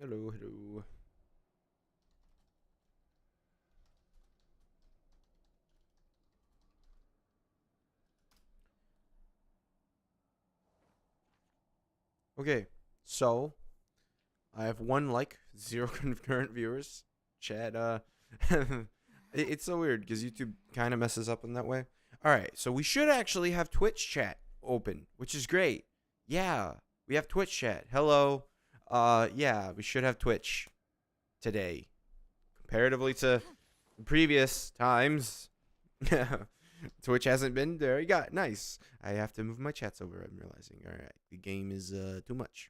Hello, hello. Okay, so I have one like, zero concurrent viewers. Chat, it's so weird because YouTube kind of messes up in that way. All right, so we should actually have Twitch chat open, which is great. Yeah, we have Twitch chat. Hello. Yeah, we should have Twitch today, comparatively to previous times. Twitch hasn't been there. You got nice. I have to move my chats over. I'm realizing. All right, the game is too much.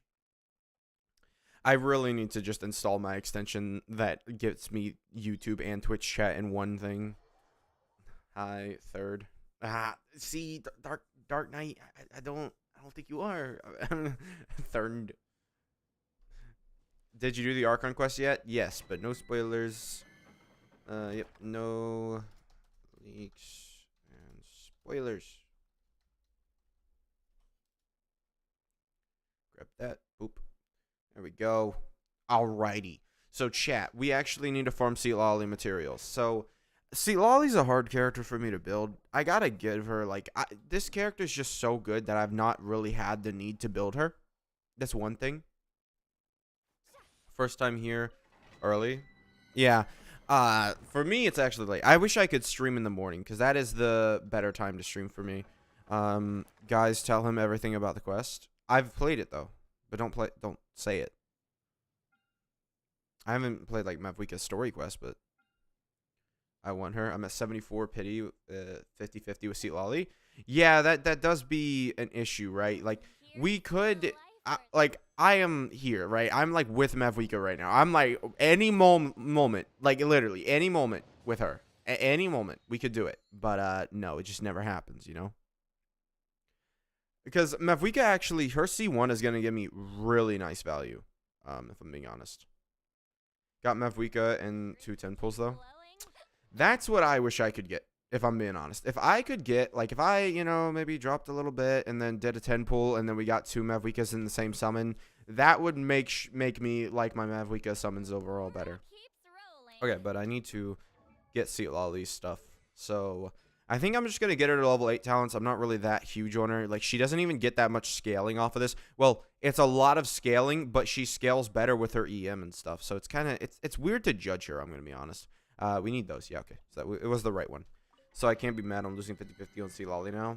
I really need to just install my extension that gets me YouTube and Twitch chat in one thing. Hi, third. See, Dark Knight. I don't think you are. Third. Did you do the Archon quest yet? Yes, but no spoilers. Yep, no leaks and spoilers. Grab that. Boop. There we go. Alrighty. So chat, we actually need to farm Sealali materials. So Sealali's a hard character for me to build. I gotta give her like this character is just so good that I've not really had the need to build her. That's one thing. First time here, early. Yeah. For me it's actually late. I wish I could stream in the morning because that is the better time to stream for me. Guys, tell him everything about the quest. I've played it though, but don't say it. I haven't played like Mavwika's story quest, but I want her. I'm at 74 pity, 50-50 with Seat Lolly. Yeah, that does be an issue, right? Like we could, like I am here, right? I'm like with Mavwika right now. I'm like any moment, like literally any moment with her, any moment we could do it. But no, it just never happens, you know. Because Mavwika actually, her C1 is gonna give me really nice value. If I'm being honest. Got Mavwika and 2 10 pulls though. That's what I wish I could get, if I'm being honest. If I could get, like, if I, maybe dropped a little bit and then did a 10 pull and then we got 2 Mavwikas in the same summon, that would make me like my Mavwika summons overall better. Okay, but I need to get Seatlali's stuff. So I think I'm just going to get her to level 8 talents. I'm not really that huge on her. Like, she doesn't even get that much scaling off of this. Well, it's a lot of scaling, but she scales better with her EM and stuff. So it's kind of, it's weird to judge her, I'm going to be honest. We need those. Yeah, okay. So it was the right one. So I can't be mad I'm losing 50-50 on Sealali now.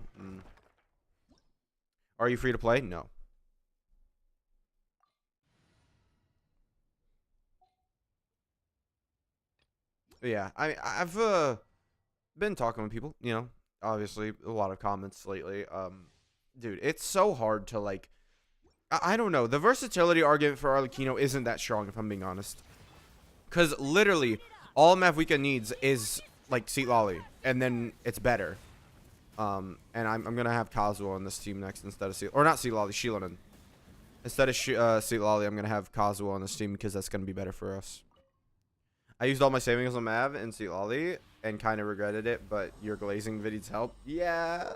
Are you free to play? No. But yeah, I've been talking with people, obviously a lot of comments lately. Dude, it's so hard to like I don't know. The versatility argument for Arlecchino isn't that strong if I'm being honest. Cuz literally all Mavwika needs is like Seatlali and then it's better. And I'm gonna have Kazuo on this team next instead of or not Seatlali, Shilonen. Instead of Seatlali, I'm gonna have Kazuo on this team because that's gonna be better for us. I used all my savings on Mav and Seatlali and kind of regretted it, but your glazing vids help. Yeah,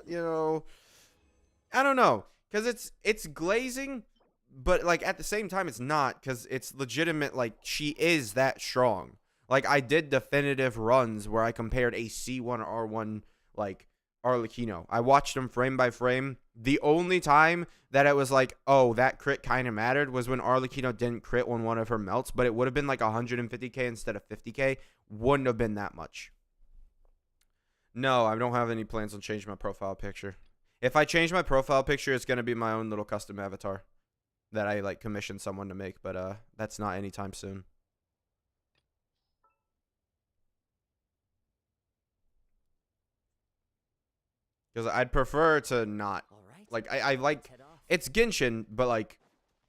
I don't know, cause it's glazing, but like at the same time it's not, cause it's legitimate. Like she is that strong. Like I did definitive runs where I compared a C1 R1 like Arlecchino. I watched him frame by frame. The only time that it was like, oh, that crit kind of mattered was when Arlecchino didn't crit on one of her melts, but it would have been like 150k instead of 50k. Wouldn't have been that much. No, I don't have any plans on changing my profile picture. If I change my profile picture, it's gonna be my own little custom avatar that I like commissioned someone to make, but that's not anytime soon. Because I'd prefer to not. Like I like it's Genshin, but like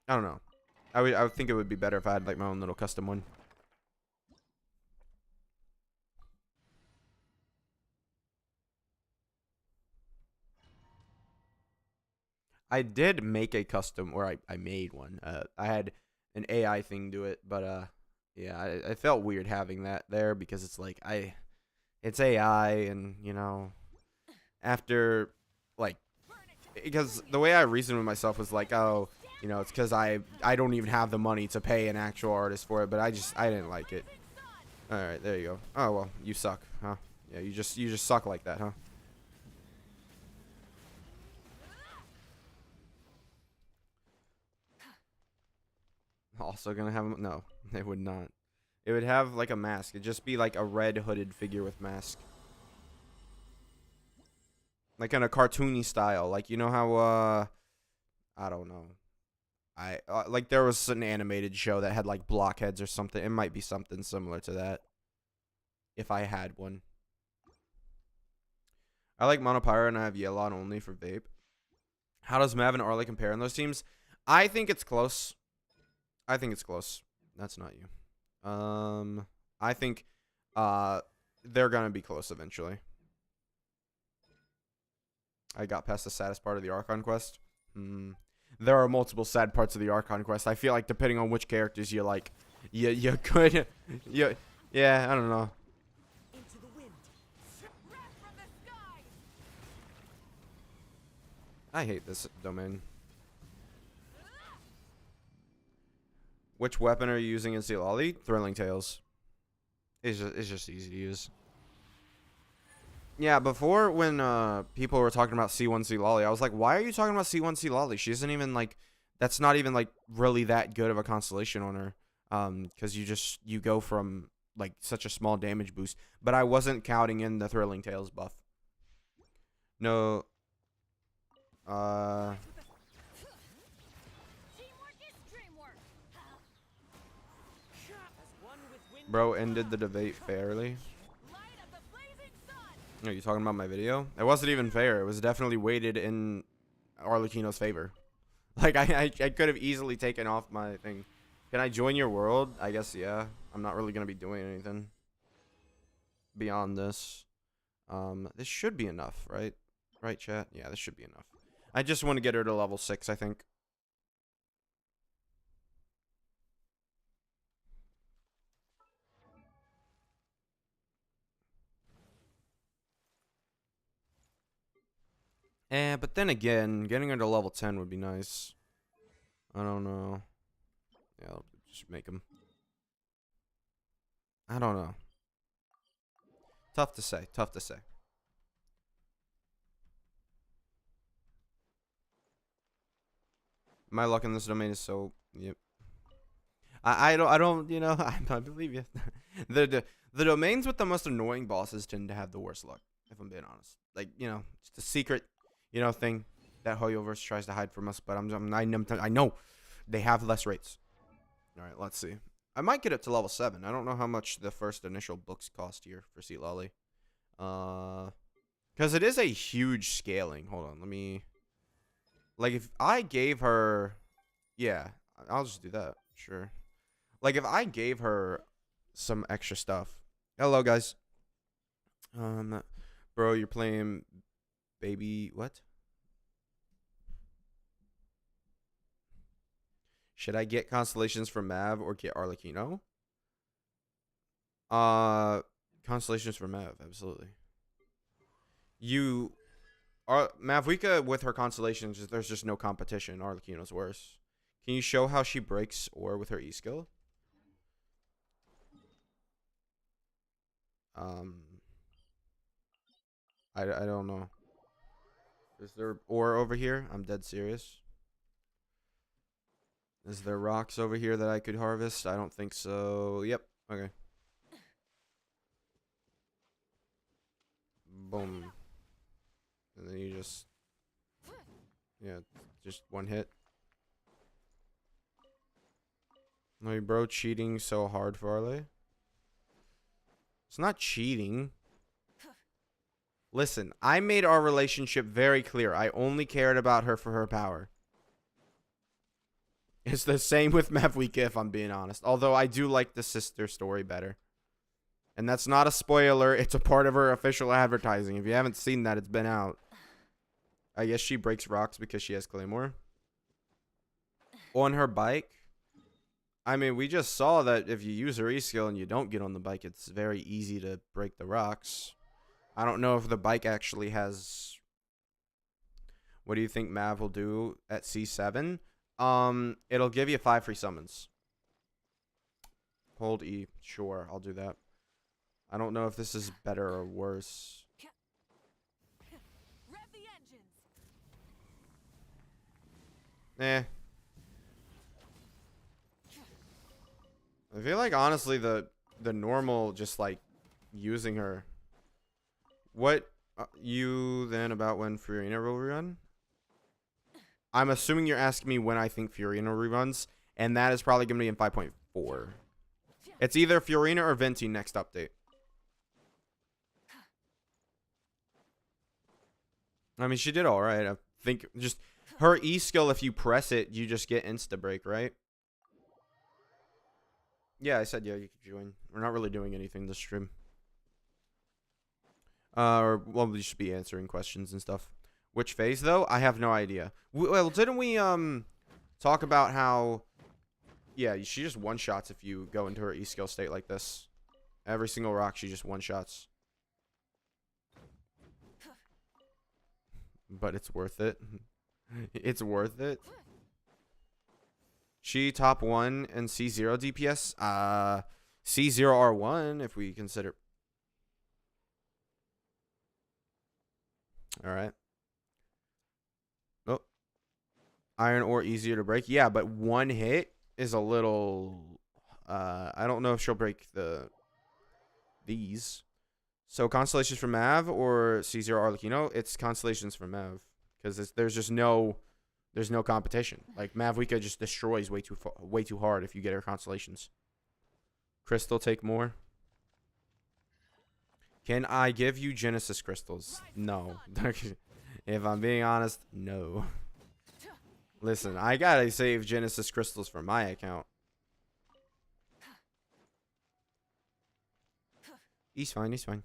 I don't know. I would think it would be better if I had like my own little custom one. I did make a custom, or I made one. I had an AI thing do it, but yeah, I felt weird having that there because it's like it's AI, and after like because the way I reasoned with myself was like, oh, you know, it's because I don't even have the money to pay an actual artist for it, but I didn't like it. All right, there you go. Oh well, you suck, huh? Yeah, you just suck like that, huh? Also gonna have no, it would not. It would have like a mask. It'd just be like a red hooded figure with mask, like in a cartoony style. Like you know how I don't know. I like there was an animated show that had like blockheads or something. It might be something similar to that. If I had one. I like Monopyro and I have Yelan only for vape. How does Mav and Arlie compare in those teams? I think it's close. I think it's close. That's not you. I think they're gonna be close eventually. I got past the saddest part of the Archon quest. There are multiple sad parts of the Archon quest. I feel like depending on which characters you like, you could, yeah, I don't know. I hate this domain. Which weapon are you using in Sealali? Thrilling Tales. It's just easy to use. Yeah, before when people were talking about C1 Sealali, I was like, why are you talking about C1 Sealali? She isn't even like, that's not even like really that good of a constellation on her. Because you go from like such a small damage boost. But I wasn't counting in the Thrilling Tales buff. No. Bro ended the debate fairly. Are you talking about my video? It wasn't even fair. It was definitely weighted in Arlecchino's favor. Like, I could have easily taken off my thing. Can I join your world? I guess, yeah. I'm not really going to be doing anything beyond this. This should be enough, right? Right, chat? Yeah, this should be enough. I just want to get her to level 6, I think. But then again, getting her to level 10 would be nice. I don't know. Yeah, I'll just make him. I don't know. Tough to say. Tough to say. My luck in this domain is so. Yep. I don't. You know. I believe you. The domains with the most annoying bosses tend to have the worst luck. If I'm being honest. Like you know, it's the secret, you know, thing that Hoyoverse tries to hide from us. But I know they have less rates. All right. Let's see. I might get it to level 7. I don't know how much the first initial books cost here for Sealali. Because it is a huge scaling. Hold on, let me. Like if I gave her, yeah, I'll just do that. Sure. Like if I gave her some extra stuff. Hello guys. Bro, you're playing baby what? Should I get constellations for Mav or get Arlecchino? Constellations for Mav, absolutely. You are Mavwika with her constellations, there's just no competition. Arlecchino's worse. Can you show how she breaks ore with her E skill? I don't know. Is there ore over here? I'm dead serious. Is there rocks over here that I could harvest? I don't think so. Yep. Okay. Boom. And then you just... Yeah, just one hit. No, bro, cheating so hard for Arle. It's not cheating. Listen, I made our relationship very clear. I only cared about her for her power. It's the same with Mavwika, if I'm being honest. Although I do like the sister story better. And that's not a spoiler. It's a part of her official advertising. If you haven't seen that, it's been out. I guess she breaks rocks because she has Claymore. On her bike. I mean, we just saw that if you use her E-skill and you don't get on the bike, it's very easy to break the rocks. I don't know if the bike actually has... What do you think Mav will do at C7? It'll give you 5 free summons. Hold E. Sure, I'll do that. I don't know if this is better or worse. Eh. I feel like honestly the normal just like using her. What you then about when Fiorina will rerun? I'm assuming you're asking me when I think Fiorina reruns, and that is probably going to be in 5.4. It's either Fiorina or Venti next update. I mean, she did all right. I think just her E skill, if you press it, you just get insta break, right? Yeah, I said yeah, you could join. We're not really doing anything this stream. Or well, we should be answering questions and stuff. Which phase though? I have no idea. Well, didn't we talk about how? Yeah, she just one shots if you go into her E skill state like this. Every single rock, she just one shots. But it's worth it. It's worth it. She top 1 and C0 DPS. C0 R1 if we consider. All right. Oh. Iron ore easier to break. Yeah, but one hit is a little. I don't know if she'll break these. So Constellations from Mav or C0 Arlecchino? It's Constellations from Mav because there's just no competition. Like Mavwika just destroys way too hard if you get her Constellations. Crystal take more. Can I give you Genesis crystals? No. If I'm being honest, no. Listen, I gotta save Genesis crystals for my account. He's fine. He's fine.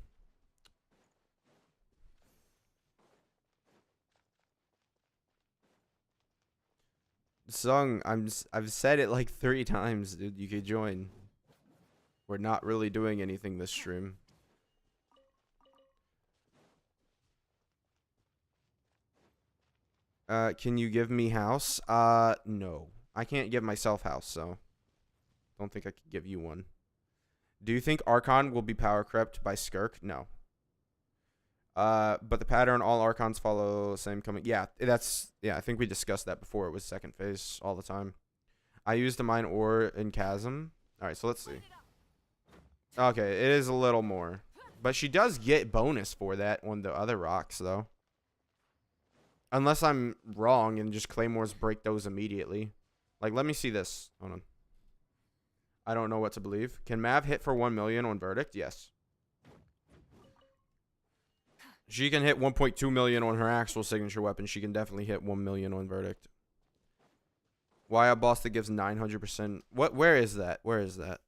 Sung, I've said it like 3 times, dude. You could join. We're not really doing anything this stream. Can you give me house? No. I can't give myself house, so don't think I could give you one. Do you think Archon will be power crept by Skirk? No. But the pattern, all Archons follow same coming. Yeah, I think we discussed that before. It was second phase all the time. I used the mine ore in Chasm. All right, so let's see. Okay, it is a little more. But she does get bonus for that on the other rocks, though. Unless I'm wrong and just Claymores break those immediately. Like, let me see this. Hold on. I don't know what to believe. Can Mav hit for 1 million on Verdict? Yes. She can hit 1.2 million on her actual signature weapon. She can definitely hit 1 million on Verdict. Why a boss that gives 900%? Where is that? Where is that?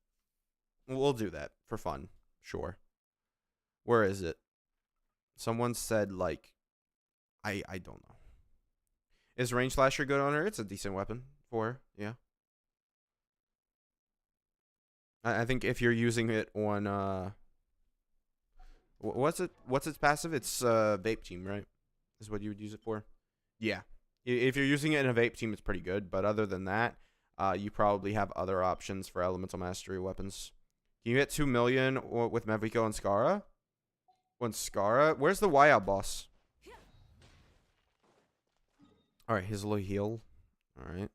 We'll do that for fun. Sure. Where is it? Someone said, like, I don't know. Is Range Slasher good on her? It's a decent weapon for her. Yeah. I think if you're using it on, what's its passive? It's vape team, right? Is what you would use it for. Yeah. If you're using it in a vape team, it's pretty good. But other than that, you probably have other options for elemental mastery weapons. Can you hit 2 million with Mavrico and Skara? On Skara? Where's the Wyab boss? Alright, his little heal. Alright.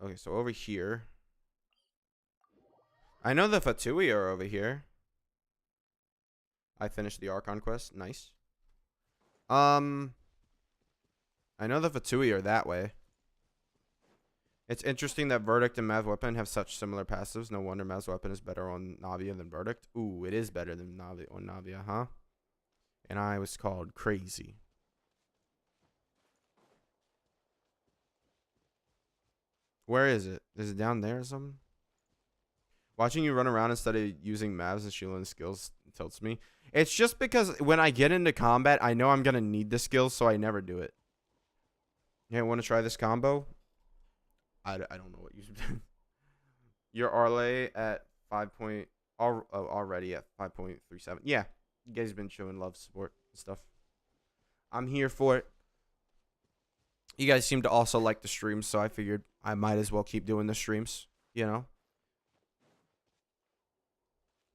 Okay, so over here. I know the Fatui are over here. I finished the Archon quest. Nice. I know the Fatui are that way. It's interesting that Verdict and Mav's Weapon have such similar passives. No wonder Mav's Weapon is better on Navia than Verdict. Ooh, it is better than Navia on Navia, huh? And I was called crazy. Where is it? Is it down there or something? Watching you run around instead of using Mavs and Sheila skills tilts me. It's just because when I get into combat, I know I'm going to need the skills, so I never do it. Hey, want to try this combo? I don't know what you should. Your Arlay at 5 point, already at 5.37. Yeah, you guys been showing love, support, and stuff. I'm here for it. You guys seem to also like the streams, so I figured I might as well keep doing the streams, you know?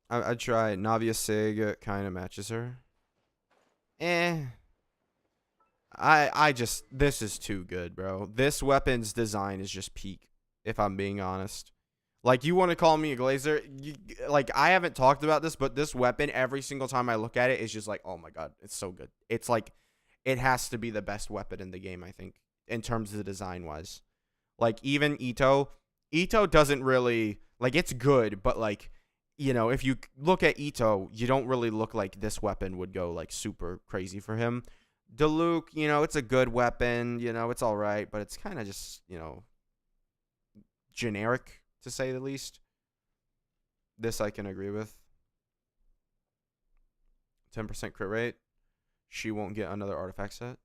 I'd try Navia Sig, kind of matches her. I just, this is too good, bro. This weapon's design is just peak, if I'm being honest. Like, you want to call me a glazer? Like, I haven't talked about this, but this weapon, every single time I look at it, is just like, oh my god, it's so good. It's like, it has to be the best weapon in the game, I think, in terms of the design-wise. Like, even Ito doesn't really, like, it's good, but, like, you know, if you look at Ito, you don't really look like this weapon would go, like, super crazy for him. Diluc, you know, it's a good weapon, you know, it's all right, but it's kind of just, you know, generic, to say the least. This I can agree with. 10% crit rate. She won't get another artifact set.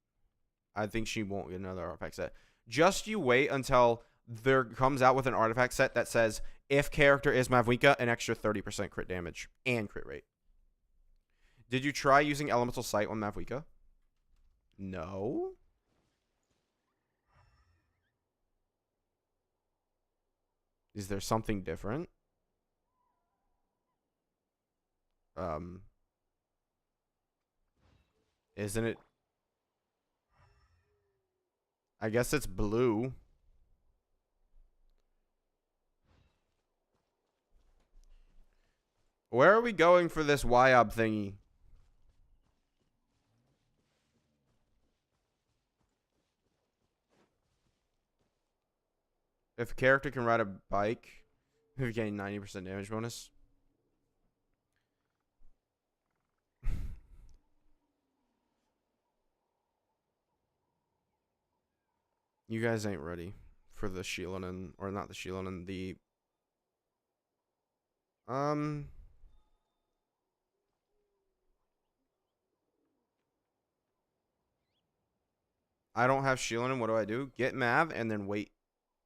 I think she won't get another artifact set. Just you wait until there comes out with an artifact set that says, if character is Mavuika, an extra 30% crit damage and crit rate. Did you try using Elemental Sight on Mavuika? No. Is there something different? Isn't it? I guess it's blue. Where are we going for this YOB thingy? If a character can ride a bike, you gain 90% damage bonus. You guys ain't ready for the Shilonen, or not the Shilonen, the I don't have Shilonen. What do I do? Get Mav and then wait.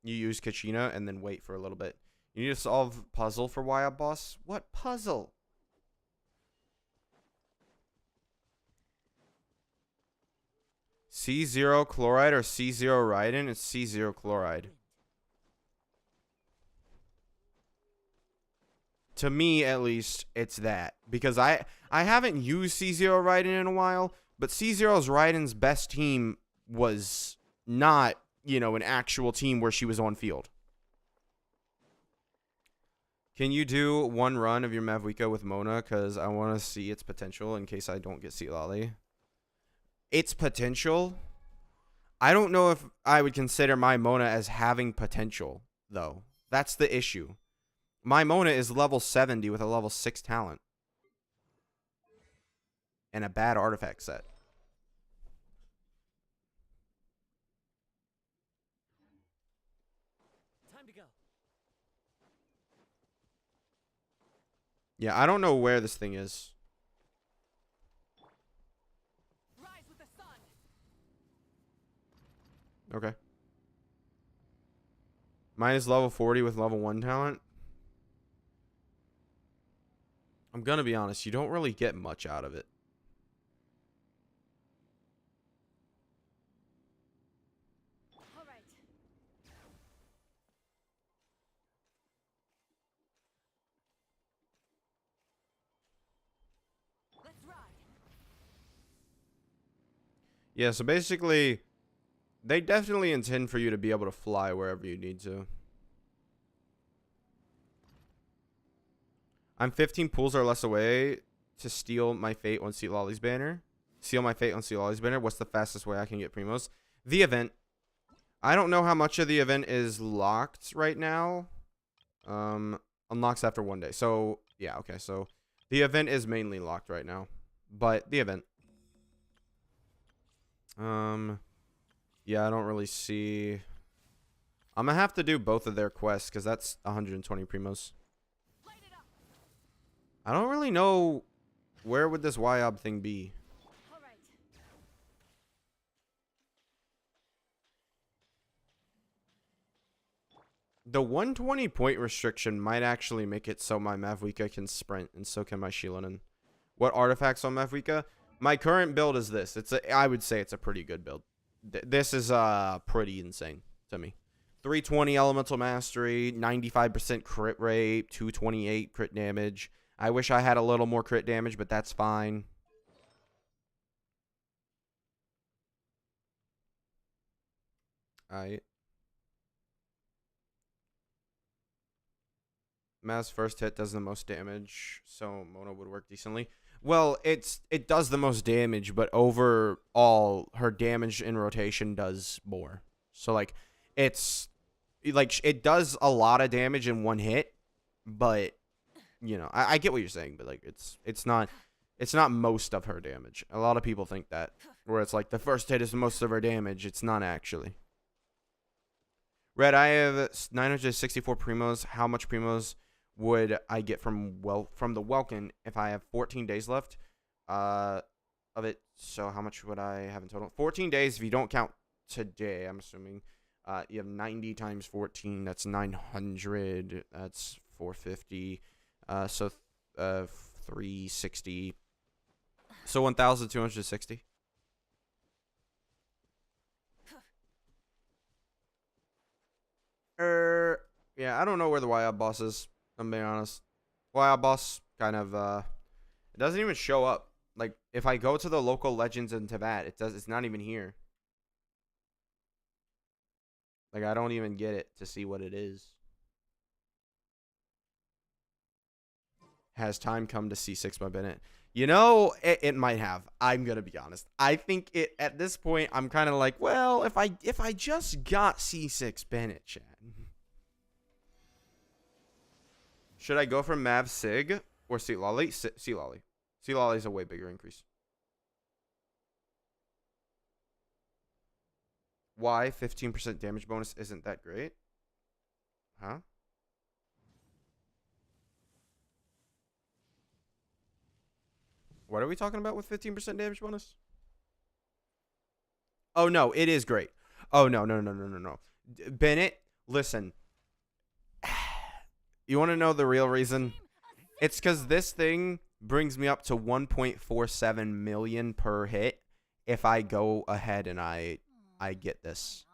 You use Kachina and then wait for a little bit. You need to solve puzzle for YOB boss. What puzzle? C0 chloride or C0 Raiden? It's C0 chloride. To me, at least, it's that. Because I haven't used C0 Raiden in a while, but C0's Raiden's best team was not, you know, an actual team where she was on field. Can you do one run of your Mavuika with Mona? Because I want to see its potential in case I don't get Sealali. Its potential? I don't know if I would consider my Mona as having potential, though. That's the issue. My Mona is level 70 with a level 6 talent. And a bad artifact set. Time to go. Yeah, I don't know where this thing is. Rise with the sun. Okay. Mine is level 40 with level 1 talent. I'm gonna be honest, you don't really get much out of it. All right. Let's ride. Yeah, so basically, they definitely intend for you to be able to fly wherever you need to. I'm 15 pools or less away to steal my fate on Sealali's banner. Seal my fate on Sealali's banner. What's the fastest way I can get Primos? The event. I don't know how much of the event is locked right now. Unlocks after 1 day. So, yeah, okay. So, the event is mainly locked right now. But, the event. Yeah, I don't really see... I'm gonna have to do both of their quests, because that's 120 Primos. I don't really know where would this YOB thing be. All right. The 120 point restriction might actually make it so my Mavuika can sprint, and so can my Shilonen. What artifacts on Mavuika? My current build is this. I would say it's a pretty good build. This is pretty insane to me. 320 elemental mastery, 95% crit rate, 228 crit damage. I wish I had a little more crit damage, but that's fine. Alright. Mav's first hit does the most damage, so Mona would work decently. Well, it does the most damage, but overall, her damage in rotation does more. So, like, it's, like, it does a lot of damage in one hit, but, you know, I get what you're saying, but, like, it's not most of her damage. A lot of people think that, where it's like, the first hit is most of her damage. It's not actually. Red, I have 964 primos. How much primos would I get from the Welkin if I have 14 days left of it? So how much would I have in total? 14 days if you don't count today, I'm assuming. You have 90 times 14, that's 900, that's 450. So 360. So 1,260. Yeah, I don't know where the YL boss is. I'm being honest. YL boss kind of it doesn't even show up. Like if I go to the local legends in Teyvat, it's not even here. Like I don't even get it to see what it is. Has time come to C6 by Bennett? You know, it might have. I'm gonna be honest. I think it at this point. I'm kind of like, well, if I just got C6 Bennett, Chad. Should I go for Mav Sig or Sea Lolly? Sea Lolly. Sea Lolly is a way bigger increase. Why 15% damage bonus isn't that great? Huh? What are we talking about with 15% damage bonus? Oh, no, it is great. Oh, no. Bennett, listen. You want to know the real reason? It's because this thing brings me up to 1.47 million per hit if I go ahead and I get this.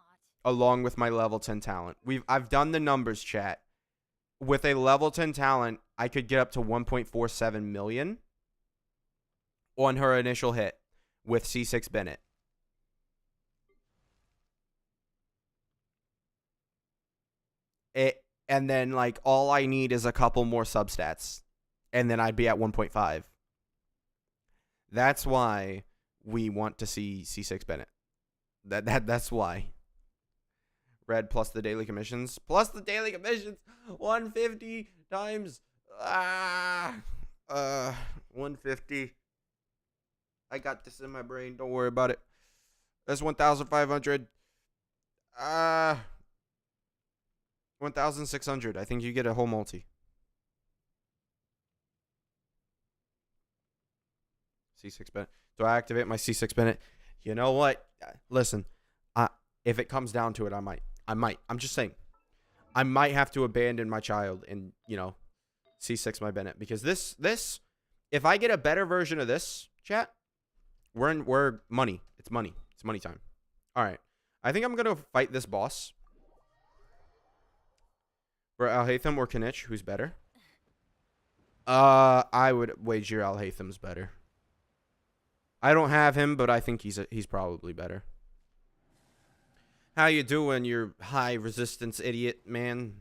Along with my level 10 talent. I've done the numbers, chat. With a level 10 talent, I could get up to 1.47 million on her initial hit with C6 Bennett. And then like all I need is a couple more substats and then I'd be at 1.5. That's why we want to see C6 Bennett. That's why. Red plus the daily commissions. Plus the daily commissions. 150 times 150. I got this in my brain. Don't worry about it. That's 1,500. 1,600. I think you get a whole multi. C6 Bennett. Do I activate my C6 Bennett? You know what? Listen, if it comes down to it, I might. I'm just saying. I might have to abandon my child and, you know, C6 my Bennett. Because this, if I get a better version of this, chat, we're money. It's money. It's money time. All right. I think I'm going to fight this boss. For Alhaitham or Kanich, who's better? I would wager Alhaitham's better. I don't have him, but I think he's probably better. How you doing, you high resistance idiot, man?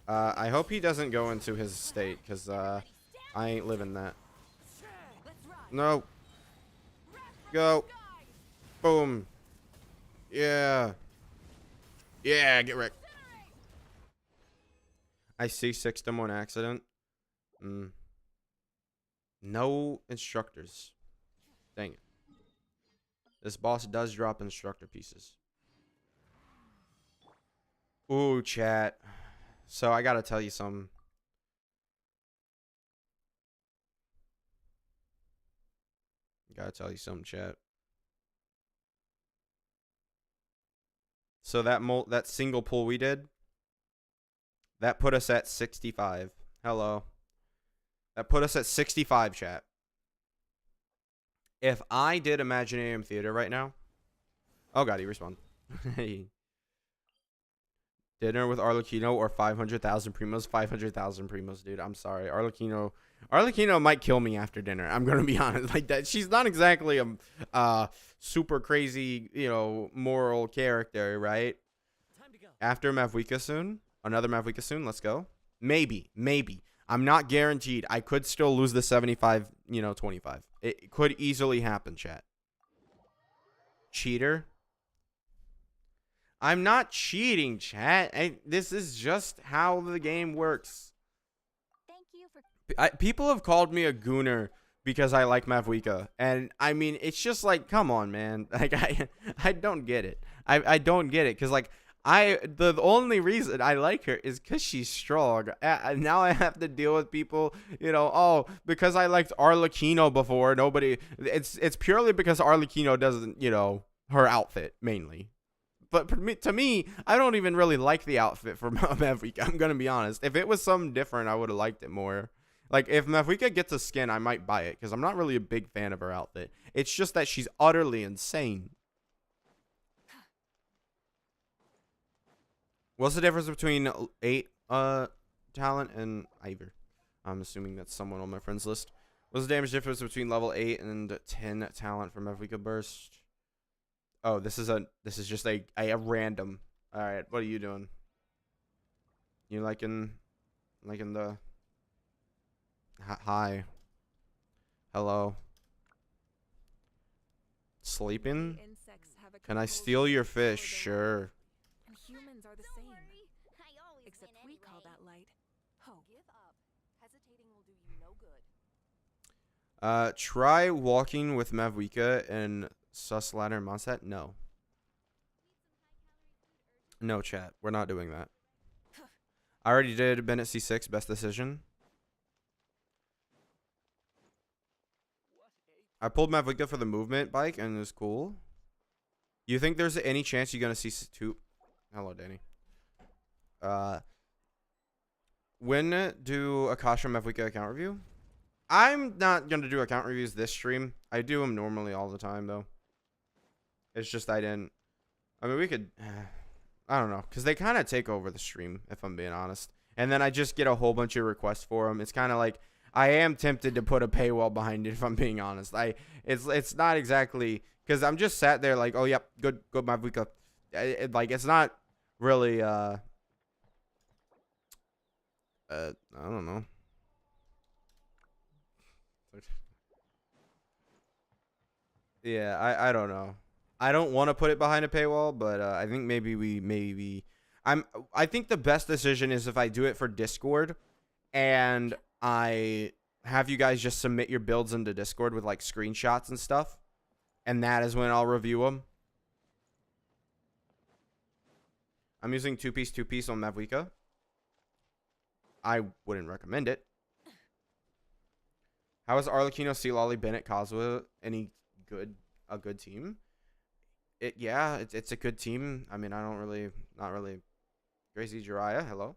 I hope he doesn't go into his state, because I ain't living that. No. Go. Boom. Yeah. Yeah, get wrecked. I C6'd him on accident. No instructors. Dang it. This boss does drop instructor pieces. Ooh, chat. So I gotta tell you something. Chat. So that single pull we did, that put us at 65. Hello. That put us at 65, chat. If I did Imaginarium Theater right now, oh god, he respawned. Dinner with Arlecchino or 500,000 primos. 500,000 primos, dude. I'm sorry, Arlecchino might kill me after dinner. I'm gonna be honest, like that. She's not exactly a super crazy, moral character, right? After Mavwika soon, another Mavwika soon. Let's go. Maybe. I'm not guaranteed. I could still lose the 75, 25. It could easily happen, chat. Cheater. I'm not cheating, chat. This is just how the game works. Thank you for People have called me a gooner because I like Mavwika, and I mean, it's just like, come on, man. Like, I don't get it. I don't get it, because like the only reason I like her is because she's strong. Now I have to deal with people, oh, because I liked Arlecchino before. Nobody. It's purely because Arlecchino doesn't, her outfit mainly. But to me, I don't even really like the outfit for Mavwika. I'm gonna be honest. If it was something different, I would have liked it more. Like, if Mavwika gets a skin, I might buy it, because I'm not really a big fan of her outfit. It's just that she's utterly insane. What's the difference between 8 talent and Ivor? I'm assuming that's someone on my friends list. What's the damage difference between level 8 and 10 talent for Mavwika Burst? Oh, this is just a random. All right, what are you doing? You liking the hi. Hello. Sleeping? Can I steal your fish? Sure. And humans are the same. Except we call that light hope. give up. Hesitating will do you no good. Try walking with Mavwika and sus ladder and Mondstadt? No. No, chat. We're not doing that. I already did Bennett C6, best decision. I pulled Mavwika for the movement bike, and it was cool. You think there's any chance you're going to see two? Hello, Danny. When do Akasha Mavwika account review? I'm not going to do account reviews this stream. I do them normally all the time, though. It's just I didn't. I mean, we could. I don't know, because they kind of take over the stream, if I'm being honest. And then I just get a whole bunch of requests for them. It's kind of like I am tempted to put a paywall behind it, if I'm being honest. It's not exactly, because I'm just sat there like, oh yep, good Mavwika. Like, it's not really I don't know. Yeah, I don't know. I don't want to put it behind a paywall, but I think I think the best decision is if I do it for Discord, and I have you guys just submit your builds into Discord with like screenshots and stuff, and that is when I'll review them. I'm using two piece on Mavwika. I wouldn't recommend it. How is Arlecchino, Sea Lolly, Bennett, Kazuha a good team? It's a good team. I mean, not really. Gracie Jiraiya, hello.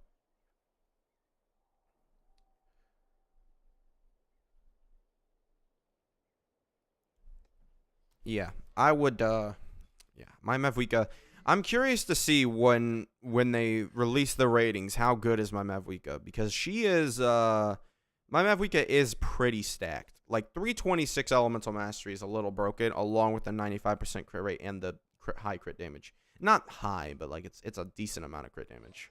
Yeah, I would. Yeah, my Mavwika. I'm curious to see when they release the ratings, how good is my Mavwika, because she is. My Mavwika is pretty stacked. Like 326 elemental mastery is a little broken, along with the 95% crit rate and the high crit damage. Not high, but like it's a decent amount of crit damage.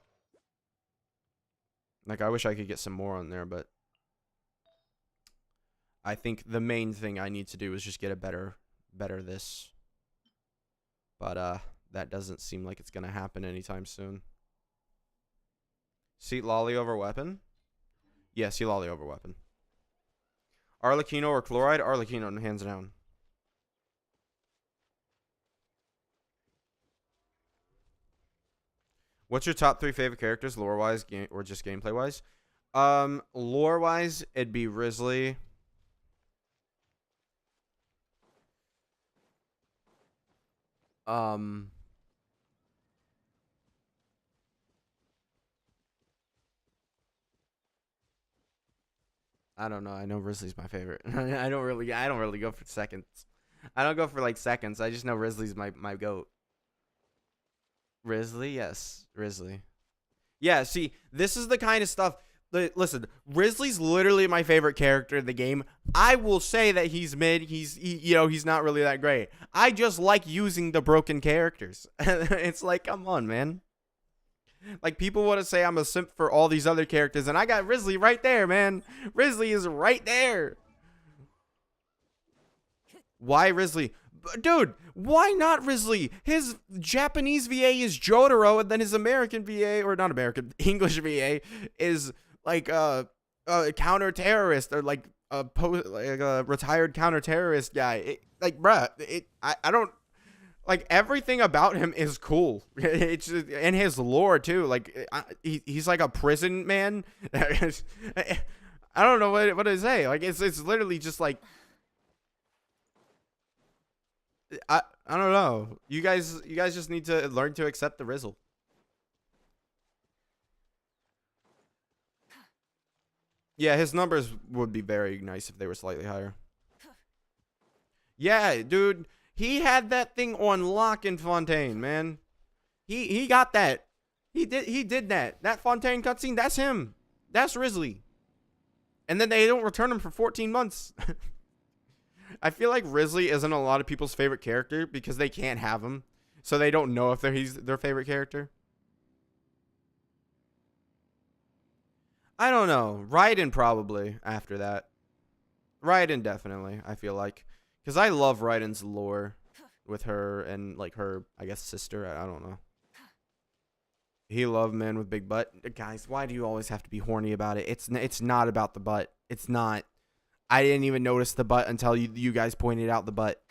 Like, I wish I could get some more on there, but I think the main thing I need to do is just get a better this. But that doesn't seem like it's gonna happen anytime soon. Seat Lolly over weapon? Yeah, Seat Lolly over weapon. Arlecchino or Chloride? Arlecchino, hands down. What's your top 3 favorite characters, lore-wise, or just gameplay-wise? Lore-wise, it'd be Wriothesley. I don't know. I know Risley's my favorite. I don't really go for seconds. I don't go for like seconds. I just know Risley's my goat. Risley, yes, Risley. Yeah, see, this is the kind of stuff. Listen, Risley's literally my favorite character in the game. I will say that he's mid. He's not really that great. I just like using the broken characters. It's like, come on, man. Like, people want to say I'm a simp for all these other characters, and I got Risley right there, man. Risley is right there. Why Risley? Dude, why not Risley? His Japanese VA is Jotaro, and then his American VA, or not American, English VA is like a counter-terrorist, or like a retired counter-terrorist guy. I don't, like, everything about him is cool. It's just, and his lore too. Like, he's like a prison man. I don't know what to say. Like, it's literally just like, I don't know. You guys just need to learn to accept the Rizzle. Yeah, his numbers would be very nice if they were slightly higher. Yeah, dude, he had that thing on lock in Fontaine, man. He got that. He did that. That Fontaine cutscene, that's him. That's Risley. And then they don't return him for 14 months. I feel like Risley isn't a lot of people's favorite character because they can't have him. So they don't know if he's their favorite character. I don't know. Raiden probably after that. Raiden definitely, I feel like. Because I love Raiden's lore with her and like her, I guess, sister. I don't know. He loved men with big butt. Guys, why do you always have to be horny about it? It's not about the butt. It's not. I didn't even notice the butt until you guys pointed out the butt.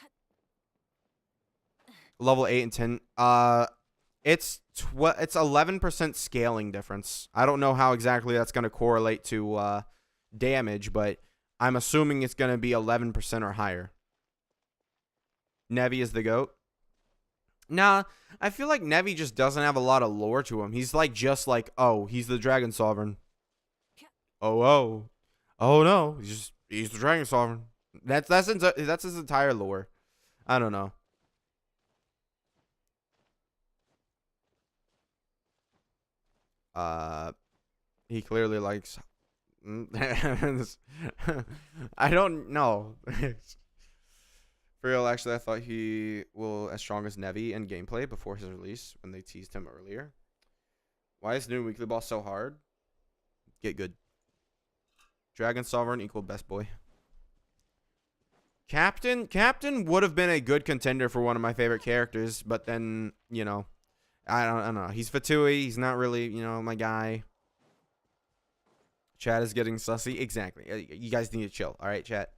Level 8 and 10. It's 11% scaling difference. I don't know how exactly that's going to correlate to damage, but I'm assuming it's going to be 11% or higher. Nevi is the GOAT. Nah, I feel like Nevi just doesn't have a lot of lore to him. He's like just like, oh, he's the Dragon Sovereign. Oh no, he's the Dragon Sovereign. That's his entire lore. I don't know. He clearly likes. I don't know. For real, actually, I thought he will as strong as Nevi in gameplay before his release when they teased him earlier. Why is new weekly boss so hard? Get good. Dragon Sovereign equal best boy. Captain would have been a good contender for one of my favorite characters, but then, you know, I don't know. He's Fatui. He's not really, you know, my guy. Chat is getting sussy. Exactly. You guys need to chill. All right, chat.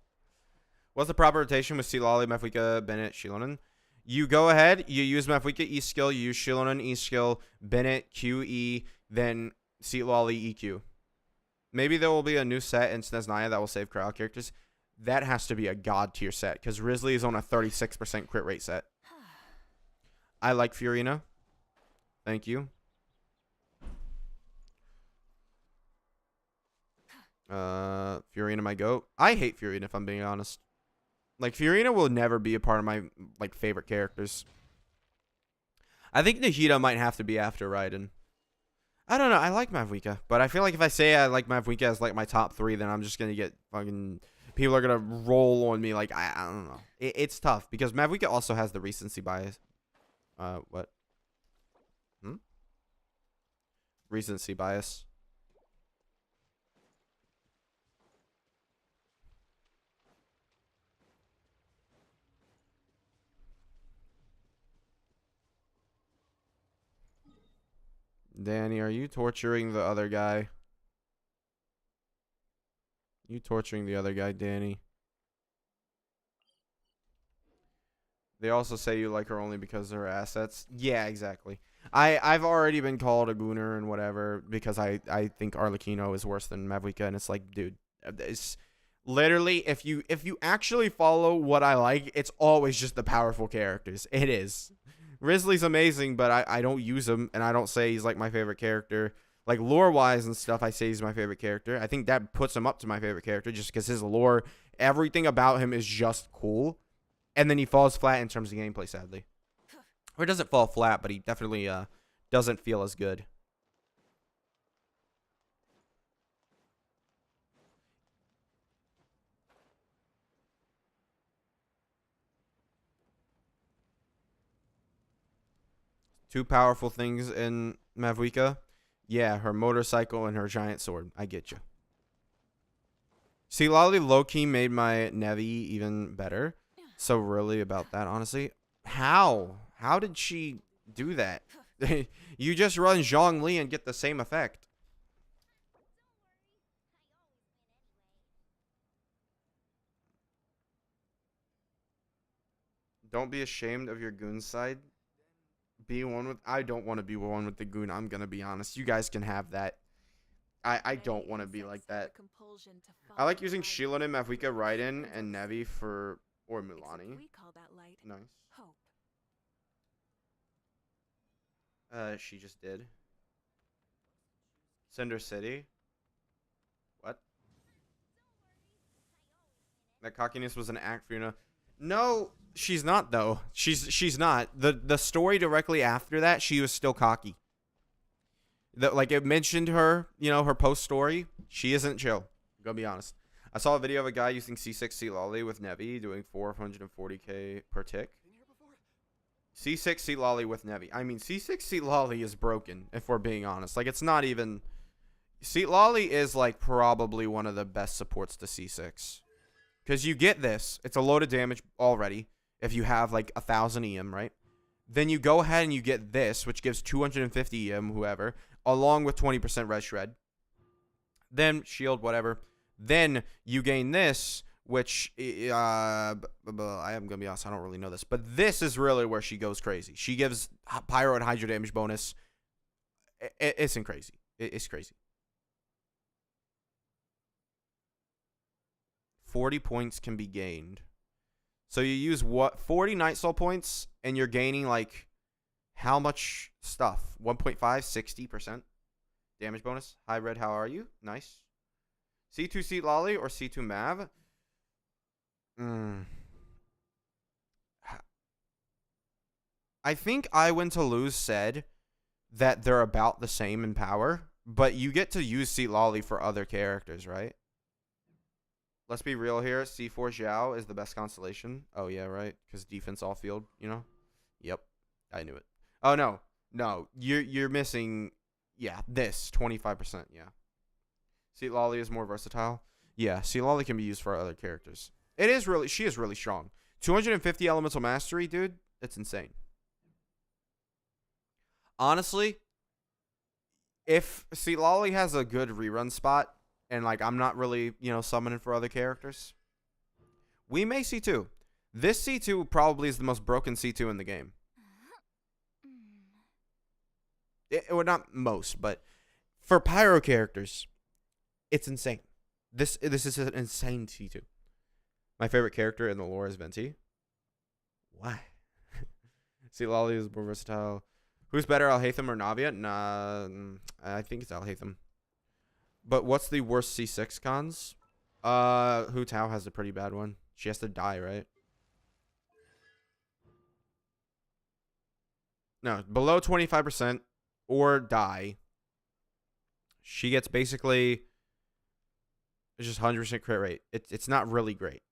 What's the proper rotation with Sealolly, Mafwika, Bennett, Shilonen? You go ahead. You use Mafwika E skill. You use Shilonen E skill. Bennett QE. Then Sealolly EQ. Maybe there will be a new set in SNES that will save crowd characters. That has to be a god tier set because Risley is on a 36% crit rate set. I like Furina. Thank you. Furina, my goat. I hate Furina if I'm being honest. Like, Furina will never be a part of my like favorite characters. I think Nahida might have to be after Raiden. I don't know. I like Mavwika, but I feel like if I say I like Mavwika as like my top 3, then I'm just gonna get fucking. People are gonna roll on me. Like I don't know. It's tough because Mavwika also has the recency bias. What? Recency bias. Danny, are you torturing the other guy? You torturing the other guy, Danny. They also say you like her only because of her assets. Yeah, exactly. I've already been called a gooner and whatever because I think Arlecchino is worse than Mavwika, and it's like, dude, it's literally if you actually follow what I like, it's always just the powerful characters. It is. Risley's amazing, but I don't use him, and I don't say he's like my favorite character. Like lore wise and stuff, I say he's my favorite character. I think that puts him up to my favorite character just because his lore, everything about him is just cool. And then he falls flat in terms of gameplay, sadly. Or doesn't fall flat, but he definitely doesn't feel as good. Two powerful things in Mavuika. Yeah, her motorcycle and her giant sword. I get you. See, Lolly low-key made my Nevi even better. So really about that, honestly. How? How did she do that? You just run Zhongli and get the same effect. Don't be ashamed of your goon side. Be one with... I don't want to be one with the goon. I'm going to be honest. You guys can have that. I don't want to be like that. I like using Shilin and Mavuika, Raiden, and Nevi for... Or Mulani. We call that light. Nice. Hope. She just did. Cinder City. What? That cockiness was an act for Yuna. No, she's not though. She's not. The story directly after that, she was still cocky. Like it mentioned her, you know, her post story. She isn't chill. I'm gonna be honest. I saw a video of a guy using C6 C Lolly with Nevi doing 440k per tick. C6 C Lolly with Nevi. I mean, C6 C Lolly is broken, if we're being honest. Like, it's not even... C Lolly is, like, probably one of the best supports to C6. Because you get this. It's a load of damage already, if you have, like, 1,000 EM, right? Then you go ahead and you get this, which gives 250 EM, whoever, along with 20% res shred. Then, shield, whatever. Then, you gain this... Which, I am going to be honest, I don't really know this. But this is really where she goes crazy. She gives Pyro and Hydro damage bonus. It's crazy. It's crazy. 40 points can be gained. So you use what? 40 Night Soul points, and you're gaining, like, how much stuff? 1.5, 60% damage bonus. Hi, Red, how are you? Nice. C2 Seat Lolly or C2 Mav? I think I Win to Lose said that they're about the same in power, but you get to use Seat Lolly for other characters, right? Let's be real here. C4 Xiao is the best constellation. Oh, yeah, right? Because defense all field, you know? Yep. I knew it. Oh, no. No. You're missing, yeah, this. 25%, yeah. Seat Lolly is more versatile. Yeah, Seat Lolly can be used for other characters. It is really, she is really strong. 250 elemental mastery, dude. It's insane. Honestly, if Seat Lolly has a good rerun spot, and like I'm not really, you know, summoning for other characters, we may C2. This C2 probably is the most broken C2 in the game. Well, not most, but for Pyro characters, it's insane. This is an insane C2. My favorite character in the lore is Venti. Why? See, Lolly is more versatile. Who's better, Alhaitham or Navia? Nah, I think it's Alhaitham. But what's the worst C6 cons? Hu Tao has a pretty bad one. She has to die, right? No, below 25% or die. She gets basically it's just 100% crit rate. It's not really great.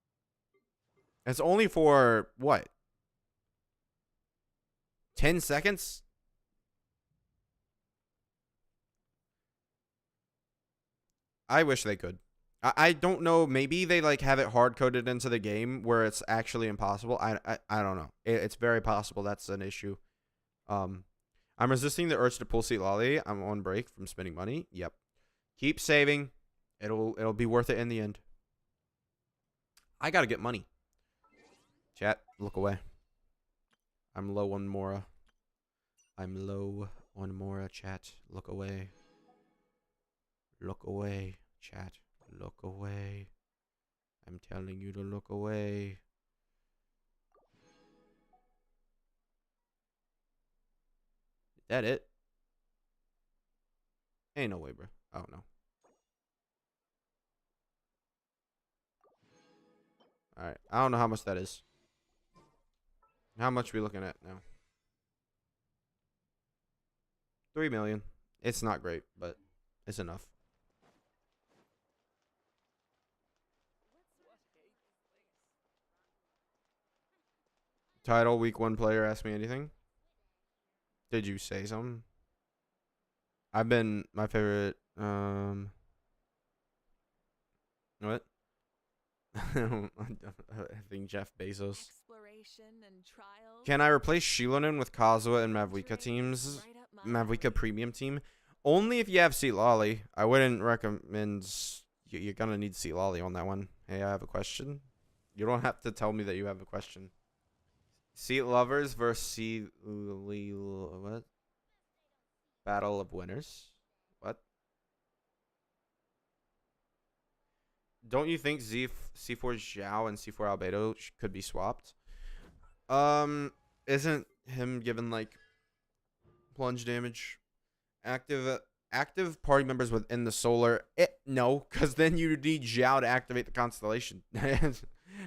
It's only for, what? 10 seconds? I wish they could. I don't know. Maybe they like have it hard coded into the game where it's actually impossible. I don't know. It's very possible that's an issue. I'm resisting the urge to pull Seat Lolly. I'm on break from spending money. Yep. Keep saving. It'll be worth it in the end. I gotta get money. Chat, look away. I'm low on Mora. I'm low on Mora, chat. Look away. Look away, chat. Look away. I'm telling you to look away. Is that it? Ain't no way, bro. Oh no. All right. I don't know how much that is. How much we looking at now? 3 million. It's not great, but it's enough. Title week 1 player asked me anything. Did you say something? I've been my favorite. What? I think Jeff Bezos. Exploration and trials. Can I replace Shilonen with Kazuha and Mavuika teams? Right up my Mavuika premium team? Only if you have Seat Lolly. I wouldn't recommend. You're gonna need Seat Lolly on that one. Hey, I have a question. You don't have to tell me that you have a question. Seat Lovers versus Seat what? Battle of Winners. What? Don't you think C4 Zhao and C4 Albedo could be swapped? Isn't him given like plunge damage? Active party members within the solar. No, because then you need Zhao to activate the constellation.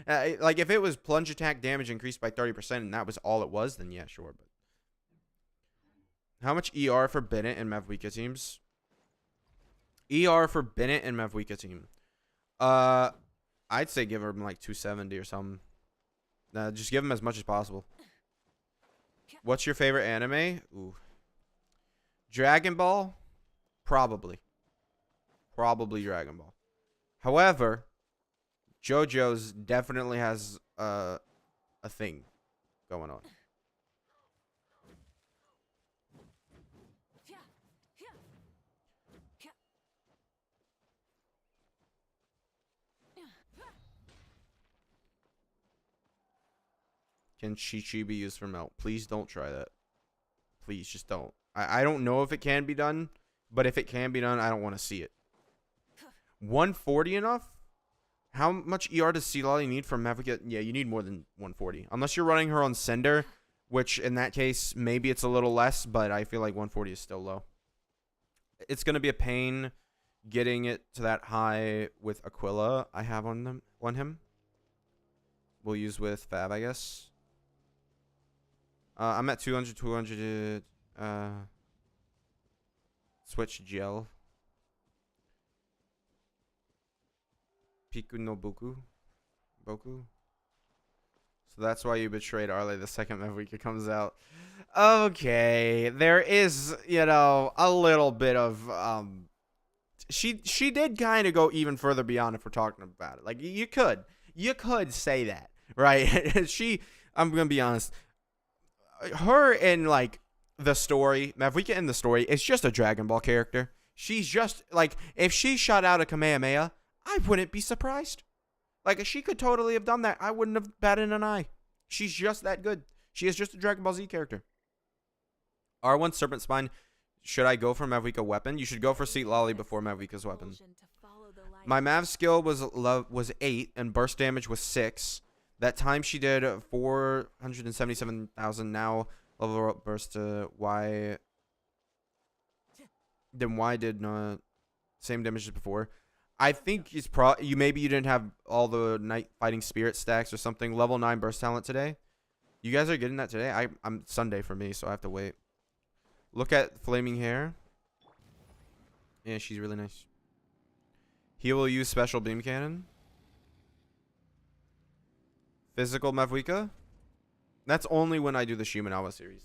Like if it was plunge attack damage increased by 30% and that was all it was, then yeah, sure. But how much ER for Bennett and Mavuika teams? ER for Bennett and Mavuika team. I'd say give him like 270 or something. Just give him as much as possible. What's your favorite anime? Ooh. Dragon Ball? Probably Dragon Ball. However, JoJo's definitely has a thing going on. Can Chi-Chi be used for melt? Please don't try that. Please, just don't. I don't know if it can be done, but if it can be done, I don't want to see it. 140 enough? How much ER does Seat Lolly need from Mavuika? Yeah, you need more than 140. Unless you're running her on Sender, which in that case, maybe it's a little less, but I feel like 140 is still low. It's going to be a pain getting it to that high with Aquila I have on him. We'll use with Fab, I guess. I'm at 200, switch gel. Piku no Boku. So that's why you betrayed Arle the second Mavuika comes out. Okay, there is, a little bit of, she did kind of go even further beyond if we're talking about it. Like, you could say that, right? I'm going to be honest. Her in, like, the story, Mavuika in the story, is just a Dragon Ball character. She's just, like, if she shot out a Kamehameha, I wouldn't be surprised. Like, she could totally have done that. I wouldn't have batted an eye. She's just that good. She is just a Dragon Ball Z character. R1 Serpent Spine. Should I go for Mavuika weapon? You should go for Seat Lolly before Mavuika's weapon. My Mav skill was 8 and burst damage was 6. That time she did 477,000. Now level up burst to Y. Then Y did not same damage as before. I think it's maybe you didn't have all the Night Fighting Spirit stacks or something. Level 9 burst talent today. You guys are getting that today? I'm Sunday for me, so I have to wait. Look at Flaming Hair. Yeah, she's really nice. He will use Special Beam Cannon. Physical Mavuika. That's only when I do the Shimenawa series.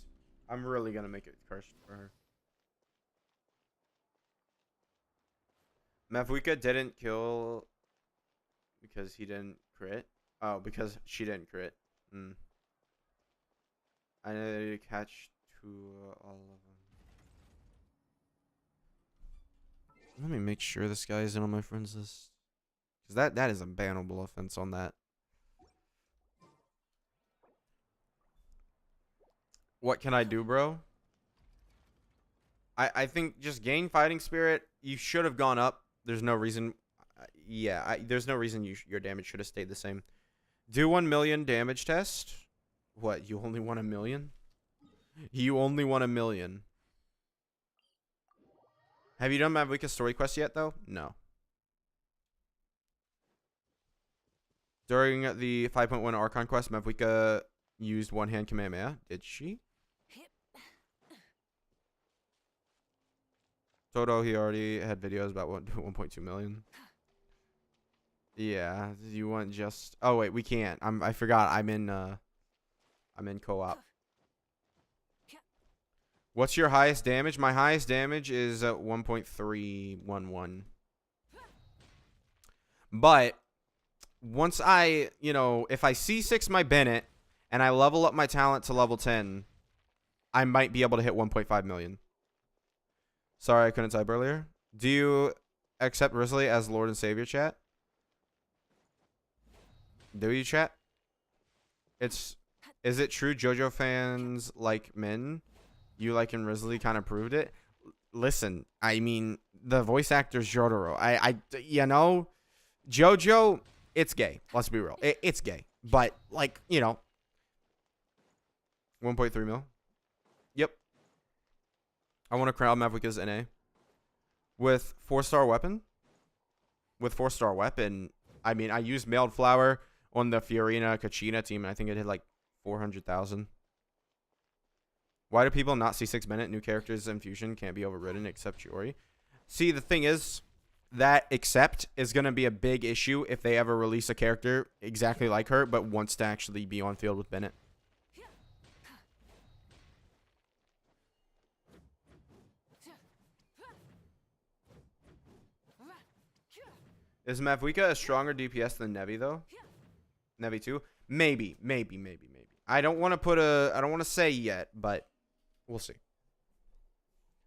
I'm really going to make it cursed for her. Mavuika didn't kill because he didn't crit. Oh, because she didn't crit. I need to catch all of them. Let me make sure this guy isn't on my friends list. Because that is a bannable offense on that. What can I do, bro? I think just gain fighting spirit. You should have gone up. There's no reason. There's no reason your damage should have stayed the same. Do 1 million damage test. What? You only want 1 million? You only want 1 million. Have you done Mavuika story quest yet, though? No. During the 5.1 Archon quest, Mavuika used one-hand Kamehameha. Did she? Toto, he already had videos about 1.2 million. Yeah, you want just... Oh, wait, we can't. I forgot. I'm in co-op. What's your highest damage? My highest damage is 1.311. But once I, if I C6 my Bennett and I level up my talent to level 10, I might be able to hit 1.5 million. Sorry, I couldn't type earlier. Do you accept Risley as Lord and Savior, chat? Do you, chat? Is it true JoJo fans like Min? You like and Risley kind of proved it. Listen, I mean, the voice actor's Jotaro. JoJo, it's gay. Let's be real. It's gay. But, 1.3 mil. Yep. I want to crown Mavuika's NA. With 4-star weapon? With 4-star weapon, I mean, I used Mailed Flower on the Fiorina Kachina team, and I think it hit like 400,000. Why do people not see 6 minute? New characters in Fusion can't be overridden except Chiori. See, the thing is, that except is going to be a big issue if they ever release a character exactly like her, but wants to actually be on field with Bennett. Is Mavuika a stronger DPS than Nevi, though? Nevi 2? Maybe. I don't want to say yet, but we'll see.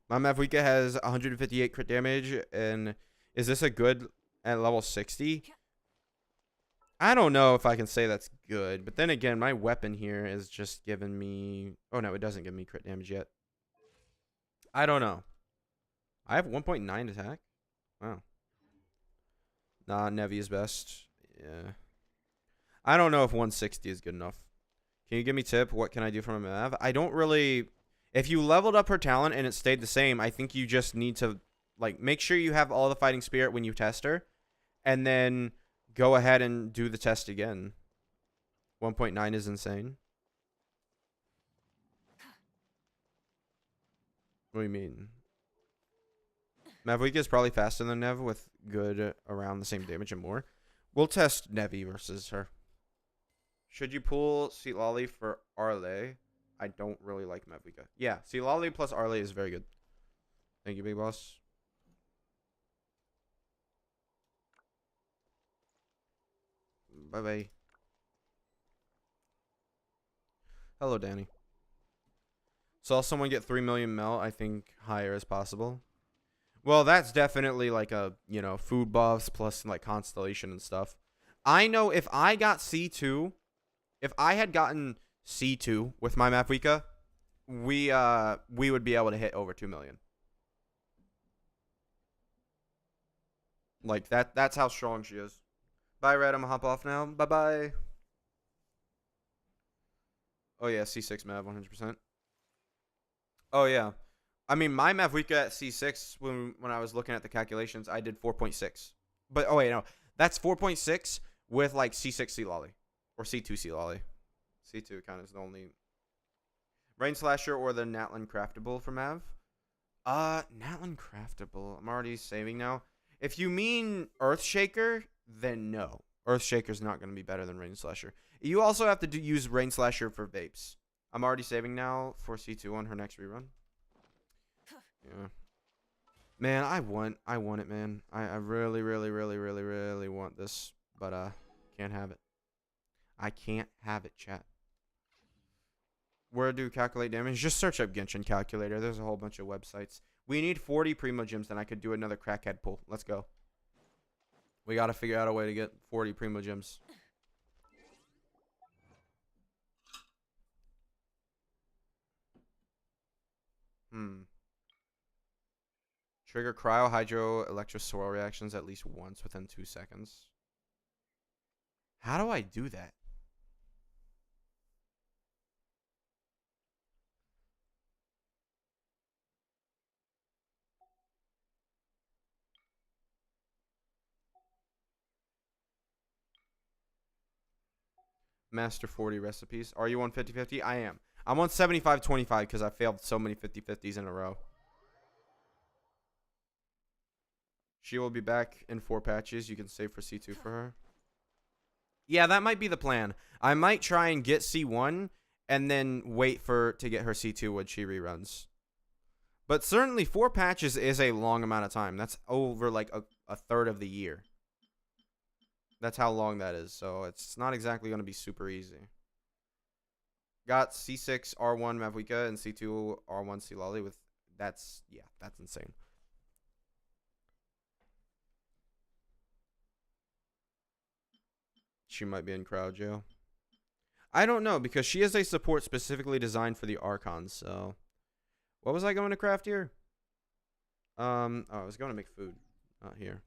My Mavuika has 158 crit damage, and is this a good at level 60? I don't know if I can say that's good, but then again, my weapon here is just giving me... Oh, no, it doesn't give me crit damage yet. I don't know. I have 1.9 attack. Wow. Nah, Nevi is best. Yeah. I don't know if 160 is good enough. Can you give me a tip? What can I do from a Mav? I don't really... If you leveled up her talent and it stayed the same, I think you just need to, make sure you have all the fighting spirit when you test her. And then go ahead and do the test again. 1.9 is insane. What do you mean? Mavuika is probably faster than Nev with good around the same damage and more. We'll test Nevi versus her. Should you pull Sealali for Arle? I don't really like Mavuika. Yeah, Sealali plus Arle is very good. Thank you, big boss. Bye-bye. Hello, Danny. Saw someone get 3 million melt. I think higher is possible. Well, that's definitely like a, food buffs plus like constellation and stuff. I know if I got C2, if I had gotten C2 with my Mavuika, we would be able to hit over 2 million. Like that's how strong she is. Bye, Red. I'm gonna hop off now. Bye-bye. Oh yeah, C6 Mav 100%. Oh yeah. I mean, my Mavuika at C6, when I was looking at the calculations, I did 4.6. But, oh, wait, no. That's 4.6 with, C6 Sealali. Or C2 Sealali. C2 kind of is the only... Rain Slasher or the Natlan Craftable for Mav? Natlan Craftable. I'm already saving now. If you mean Earthshaker, then no. Earthshaker's not going to be better than Rain Slasher. You also have to use Rain Slasher for Vapes. I'm already saving now for C2 on her next rerun. Yeah. Man, I want it, man. I really, really, really, really, really want this. But, can't have it. I can't have it, chat. Where do calculate damage? Just search up Genshin Calculator. There's a whole bunch of websites. We need 40 Primo Gems, then I could do another crackhead pull. Let's go. We gotta figure out a way to get 40 Primo Gems. Trigger cryo, hydro, electro swirl reactions at least once within 2 seconds. How do I do that? Master 40 recipes. Are you on 50-50? I am. I'm on 75-25 because I failed so many 50-50s in a row. She will be back in 4 patches. You can save for C2 for her. Yeah, that might be the plan. I might try and get C1 and then wait to get her C2 when she reruns. But certainly 4 patches is a long amount of time. That's over like a third of the year. That's how long that is. So it's not exactly going to be super easy. Got C6 R1 Mavuika and C2 R1 Silali with that's insane. She might be in crowd jail. I don't know because she is a support specifically designed for the Archons. So what was I going to craft here? I was going to make food. Not here.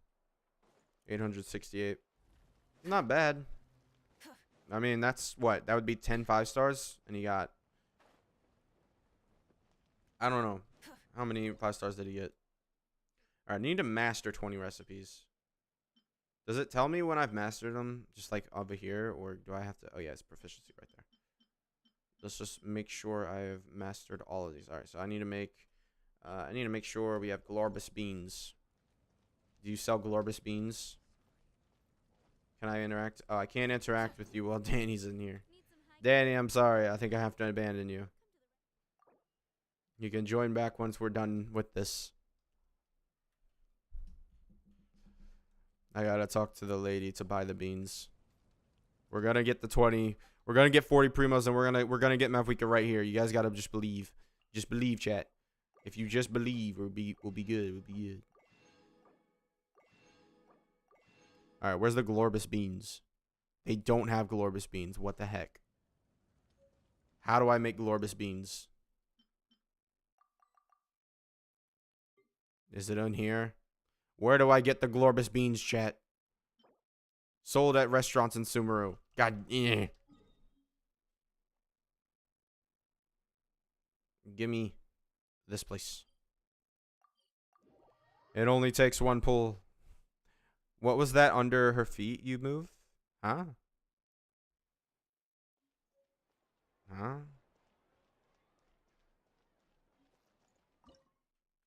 868. Not bad. I mean, that's what? That would be 10 5-stars. And he got... I don't know. How many 5-stars did he get? Alright, I need to master 20 recipes. Does it tell me when I've mastered them? Just like over here? Or do I have to... Oh, yeah, it's proficiency right there. Let's just make sure I've mastered all of these. Alright, so I need to make... sure we have Glarbus beans. Do you sell Glarbus beans? Can I interact? Oh, I can't interact with you while Danny's in here. Danny, I'm sorry. I think I have to abandon you. You can join back once we're done with this. I gotta talk to the lady to buy the beans. We're gonna get the 20. We're gonna get 40 primos, and we're gonna get Mavuika right here. You guys gotta just believe. Just believe, chat. If you just believe, we'll be good. We'll be good. All right, where's the Glarbus beans? They don't have Glarbus beans. What the heck? How do I make Glarbus beans? Is it on here? Where do I get the Glarbus beans, chat? Sold at restaurants in Sumeru. God, yeah. Give me this place. It only takes 1 pull. What was that under her feet you move? Huh? Huh?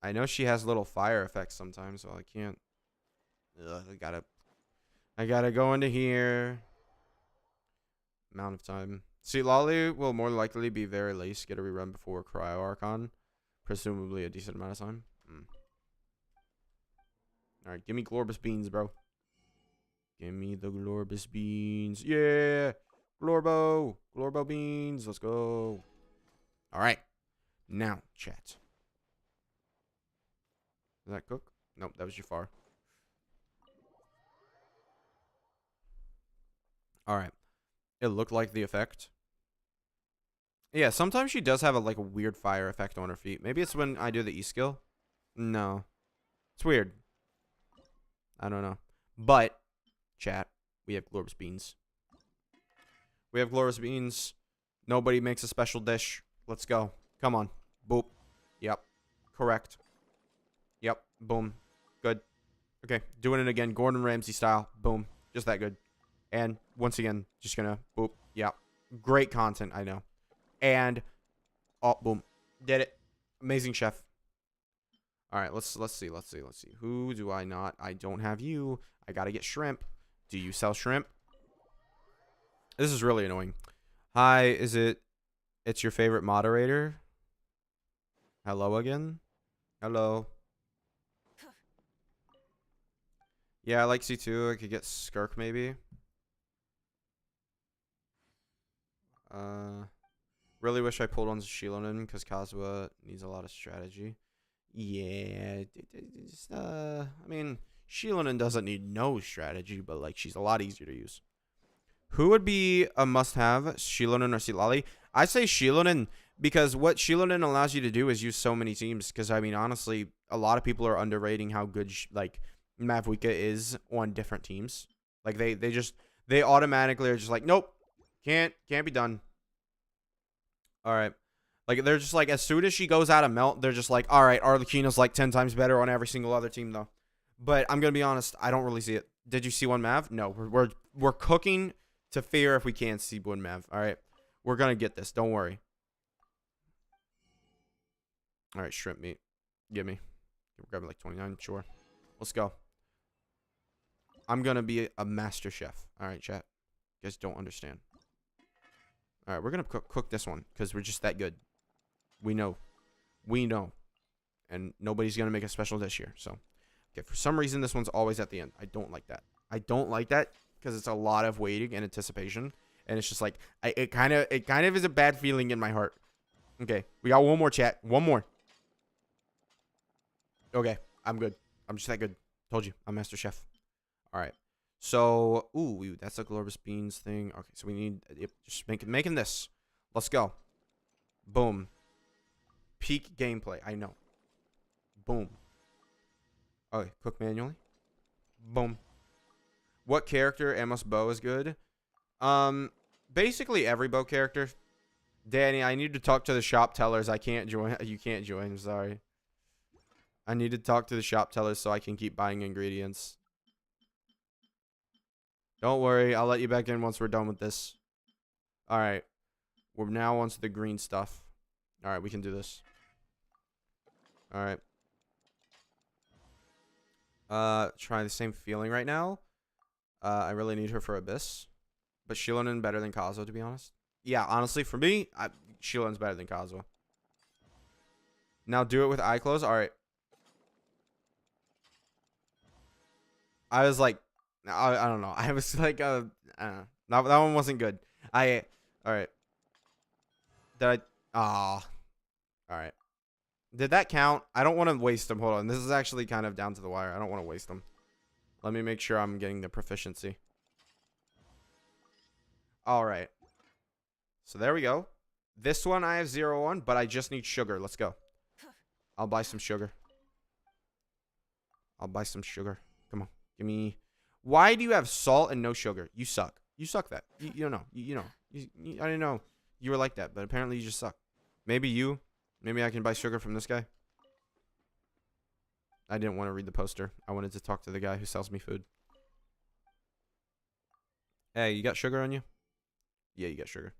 I know she has little fire effects sometimes, so I can't. Ugh, I gotta go into here. Amount of time. See, Lolly will more likely be very late. Get a rerun before Cryo Archon. Presumably a decent amount of time. Alright, give me Glarbus beans, bro. Give me the Glarbus beans. Yeah! Glorbo! Glorbo beans. Let's go. Alright. Now, chat. Did that cook? Nope, that was Jafar. Alright. It looked like the effect. Yeah, sometimes she does have a weird fire effect on her feet. Maybe it's when I do the E-skill. No. It's weird. I don't know. But, chat, we have Glarbus beans. We have Glarbus beans. Nobody makes a special dish. Let's go. Come on. Boop. Yep. Correct. Yep. Boom. Good. Okay. Doing it again. Gordon Ramsay style. Boom. Just that good. And once again, just gonna boop. Yep. Great content, I know. And oh, boom. Did it. Amazing chef. All right, let's see. Who do I not? I don't have you. I gotta get shrimp. Do you sell shrimp? This is really annoying. Hi, it's your favorite moderator? Hello again? Hello. Yeah, I like C2. I could get Skirk maybe. Really wish I pulled on Shilonen because Kazuha needs a lot of strategy. Yeah, I mean, Shilonen doesn't need no strategy, but she's a lot easier to use. Who would be a must-have, Shilonen or Silali? I say Shilonen because what Shilonen allows you to do is use so many teams. Because I mean, honestly, a lot of people are underrating how good Mavuika is on different teams. They automatically are just nope, can't be done. All right. They're just as soon as she goes out of melt, they're just all right, Arlecchino's 10 times better on every single other team, though. But I'm going to be honest, I don't really see it. Did you see one Mav? No, we're cooking to fear if we can't see Boon Mav. All right. We're going to get this. Don't worry. All right, shrimp meat. Give me. We're grabbing like 29. Sure. Let's go. I'm going to be a master chef. All right, chat. You guys don't understand. All right, we're going to cook this one because we're just that good. We know. We know. And nobody's going to make a special dish here. So, okay, for some reason, this one's always at the end. I don't like that. I don't like that because it's a lot of waiting and anticipation. And it's just like, it kind of is a bad feeling in my heart. Okay, we got one more, chat. One more. Okay, I'm good. I'm just that good. Told you, I'm master chef. All right. So, ooh, that's a Glorbus Beans thing. Okay, so we need, just making this. Let's go. Boom. Peak gameplay. I know. Boom. Okay, cook manually. Boom. What character Amos Bow is good? Basically every bow character. Danny, I need to talk to the shop tellers. I can't join. You can't join. I'm sorry. I need to talk to the shop tellers so I can keep buying ingredients. Don't worry. I'll let you back in once we're done with this. All right. We're now onto the green stuff. All right. We can do this. All right. Try the same feeling right now. I really need her for Abyss. But Shilonen better than Kazuo, to be honest. Yeah, honestly, for me, Shilonen's better than Kazuo. Now do it with eye closed. All right. I was like, I don't know. I was like, I don't know. That one wasn't good. All right. Did I? All right. Did that count? I don't want to waste them. Hold on. This is actually kind of down to the wire. I don't want to waste them. Let me make sure I'm getting the proficiency. All right. So there we go. This one I have 0 on, but I just need sugar. Let's go. I'll buy some sugar. Come on. Give me. Why do you have salt and no sugar? You suck. You suck that. You don't know. You know. I didn't know you were like that, but apparently you just suck. Maybe I can buy sugar from this guy. I didn't want to read the poster. I wanted to talk to the guy who sells me food. Hey, you got sugar on you? Yeah, you got sugar.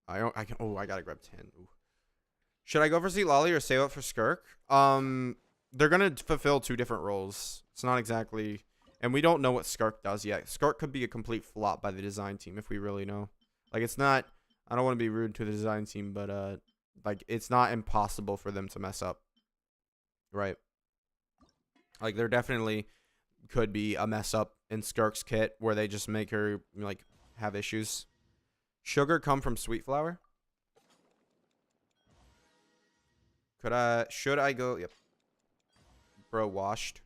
I gotta grab 10. Ooh. Should I go for Lolly or save up for Skirk? They're gonna fulfill 2 different roles. It's not exactly, and we don't know what Skirk does yet. Skirk could be a complete flop by the design team if we really know. Like, it's not. I don't want to be rude to the design team, but like, it's not impossible for them to mess up. Right. Like, there definitely could be a mess up in Skirk's kit where they just make her like have issues. Sugar come from Sweet Flower? Should I go? Yep. Bro, washed.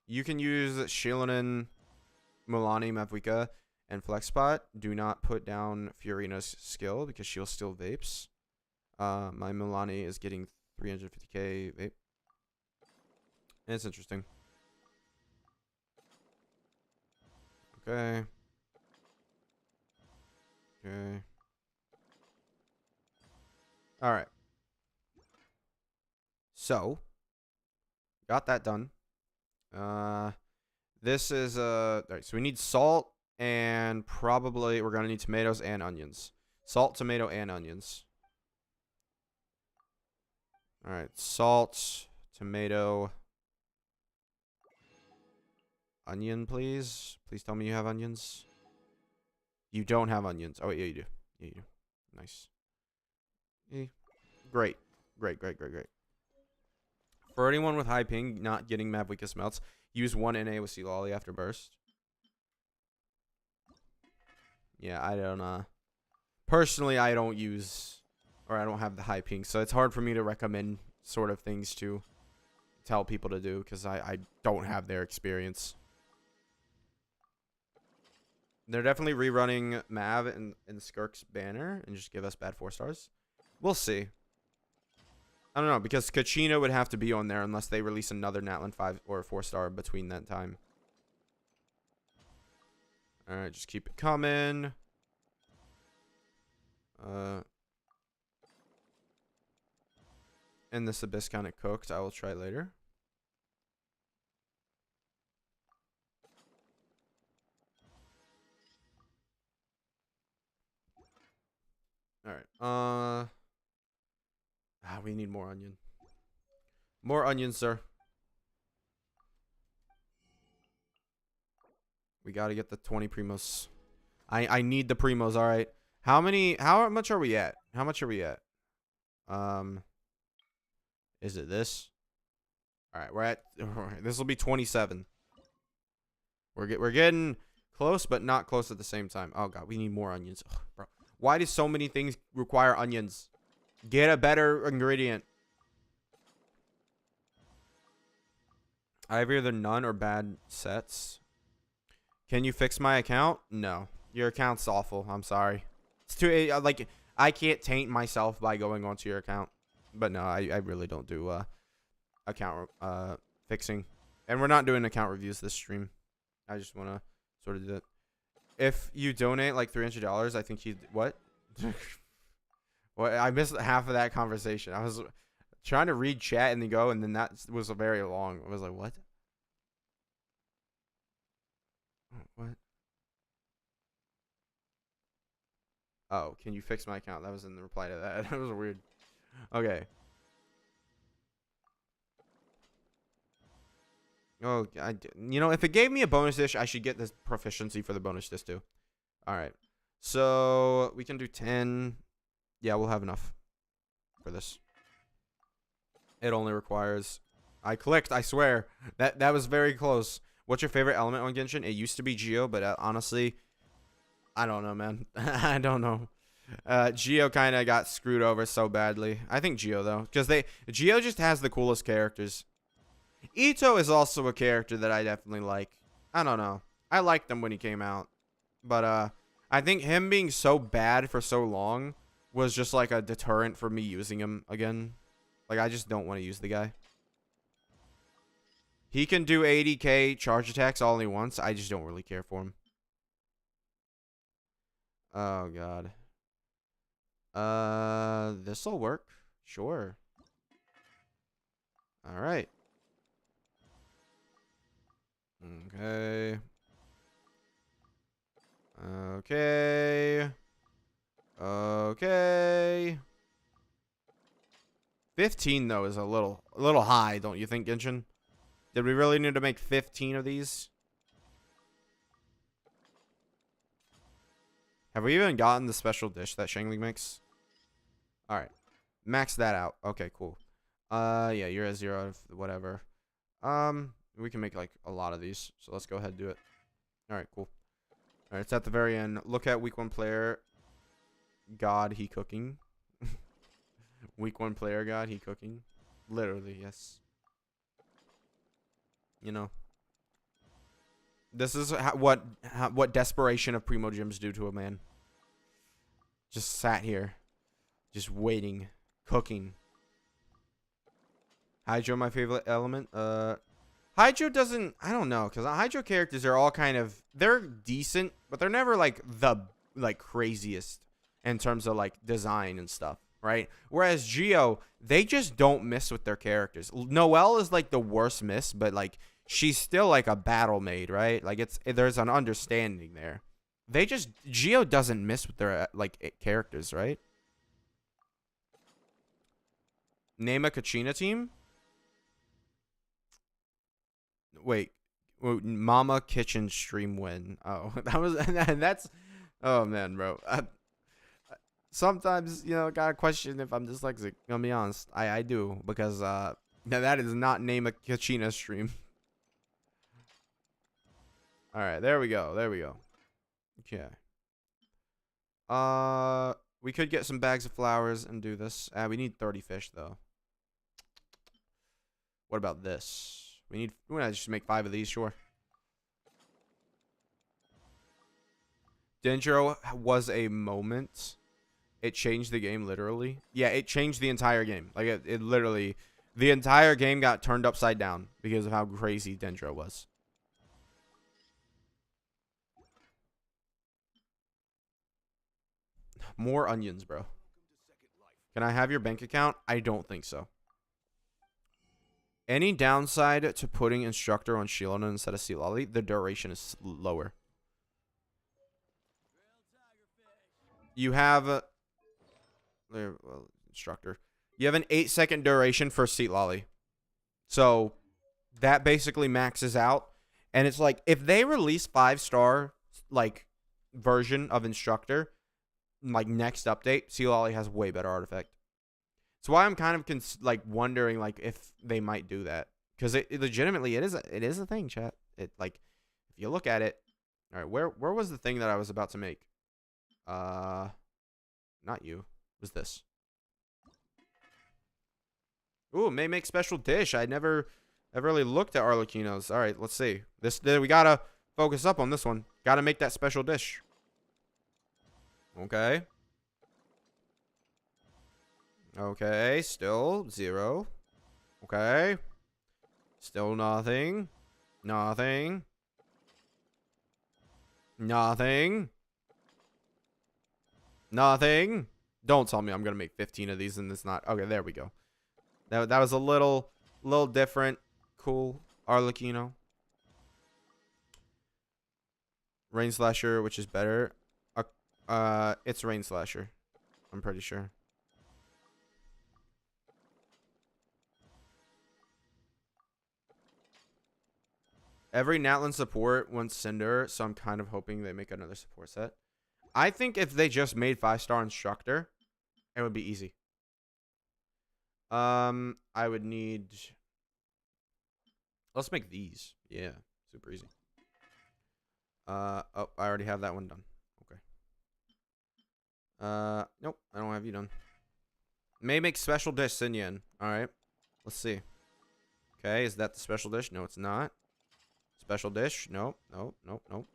You can use Shilonen, Milani, Mavuika, and Flexbot. Do not put down Fiorina's skill because she'll still vapes. My Milani is getting 350k vape. And it's interesting. Okay. Alright. So, got that done. This is alright, so we need salt and probably we're gonna need tomatoes and onions. Salt, tomato, and onions. Alright, salt, tomato, onion, please. Please tell me you have onions. You don't have onions. Oh, wait, yeah, you do. Yeah, you do. Nice. Great. For anyone with high ping not getting Mavuika melts, use 1 NA with Lolly after burst. Yeah, I don't personally I don't use, or I don't have the high ping, so it's hard for me to recommend sort of things to tell people to do because I don't have their experience. They're definitely rerunning Mav in Skirk's banner and just give us bad 4 stars. We'll see. I don't know, because Kachina would have to be on there unless they release another Natlan 5 or 4 star between that time. Alright, just keep it coming. and this abyss kind of cooked. I will try later. All right. We need more onion. More onions, sir. We got to get the 20 primos. I need the primos, all right. How much are we at? How much are we at? Is it this? All right, we're at this will be 27. We're getting close but not close at the same time. Oh god, we need more onions. Ugh, bro. Why do so many things require onions? Get a better ingredient. I have either none or bad sets. Can you fix my account? No. Your account's awful. I'm sorry. It's too like I can't taint myself by going onto your account. But no, I really don't do account fixing. And we're not doing account reviews this stream. I just want to sort of do that. If you donate like $300, I think you what? What? I missed half of that conversation. I was trying to read chat and then go, and then that was a very long. I was like, what? What? Oh, can you fix my account? That was in the reply to that. That was weird. Okay. Oh, you know, if it gave me a bonus dish, I should get this proficiency for the bonus dish too. All right. So we can do 10. Yeah, we'll have enough for this. It only requires. I clicked. I swear that was very close. What's your favorite element on Genshin? It used to be Geo, but honestly, I don't know, man. I don't know. Geo kind of got screwed over so badly. I think Geo though, because Geo just has the coolest characters. Ito is also a character that I definitely like. I don't know. I liked him when he came out, but I think him being so bad for so long was just like a deterrent for me using him again. Like I just don't want to use the guy. He can do 80k charge attacks all he wants. I just don't really care for him. Oh god. This'll work. Sure. All right. Okay. Okay. Okay. 15 though is a little high, don't you think, Genshin? Did we really need to make 15 of these? Have we even gotten the special dish that Shangli makes? All right. Max that out. Okay, cool. Yeah, you're at 0 out of whatever. We can make like a lot of these. So let's go ahead and do it. All right, cool. All right, it's at the very end. Look at week 1 player. God, he cooking. Week 1 player, God, he cooking. Literally, yes. You know. This is what desperation of Primo Gyms do to a man. Just sat here. Just waiting. Cooking. Hydro, my favorite element. Hydro doesn't, I don't know, because Hydro characters are all kind of, they're decent, but they're never like the craziest in terms of like design and stuff, right? Whereas Geo, they just don't miss with their characters. Noelle is like the worst miss, but like she's still like a battle maid, right? Like there's an understanding there. Geo doesn't miss with their like characters, right? Name a Kachina team. Wait, Mama Kitchen stream win. Oh, that's. Oh man, bro. Sometimes gotta question if I'm dyslexic. I'll be honest, I do because that is not name a Kachina stream. All right, there we go. Okay. We could get some bags of flowers and do this. We need 30 fish though. What about this? We're gonna just make 5 of these, sure. Dendro was a moment. It changed the game, literally. Yeah, it changed the entire game. Like, it literally... The entire game got turned upside down because of how crazy Dendro was. More onions, bro. Can I have your bank account? I don't think so. Any downside to putting instructor on Shieldon instead of Sealolly? The duration is lower. You have instructor. You have an 8-second duration for Sealolly. So that basically maxes out. And it's like, if they release 5-star like version of instructor, like next update, Sealolly has way better artifact. That's why I'm kind of like wondering like if they might do that, because it legitimately it is a thing, chat. It like if you look at it, all right, where was the thing that I was about to make? Not you. It was this? Ooh, may make special dish. I never really looked at Arlecchino's. All right, let's see. We gotta focus up on this one. Gotta make that special dish. Okay. Okay, still 0. Okay. Still nothing. Nothing. Nothing. Nothing. Don't tell me I'm going to make 15 of these and it's not. Okay, there we go. That was a little different. Cool. Arlecchino. Rain Slasher, which is better. It's Rain Slasher. I'm pretty sure. Every Natlan support wants Cinder, so I'm kind of hoping they make another support set. I think if they just made 5-star instructor, it would be easy. I would need. Let's make these. Yeah, super easy. Oh, I already have that one done. Okay. Nope, I don't have you done. May make special dish Sinyan. All right, let's see. Okay, is that the special dish? No, it's not. Special dish? Nope, nope, nope, nope.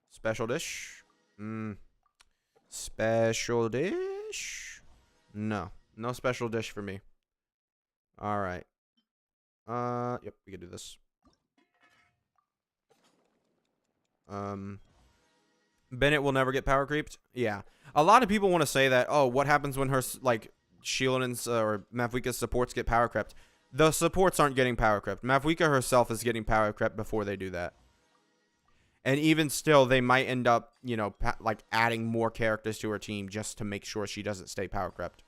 Special dish? Special dish? No. No special dish for me. Alright. Yep, we can do this. Bennett will never get power creeped? Yeah. A lot of people want to say that, oh, what happens when her, like, Shieldon's or Mavuika's supports get power crept? The supports aren't getting power crept. Mavuika herself is getting power crept before they do that. And even still, they might end up, you know, like adding more characters to her team just to make sure she doesn't stay power crept.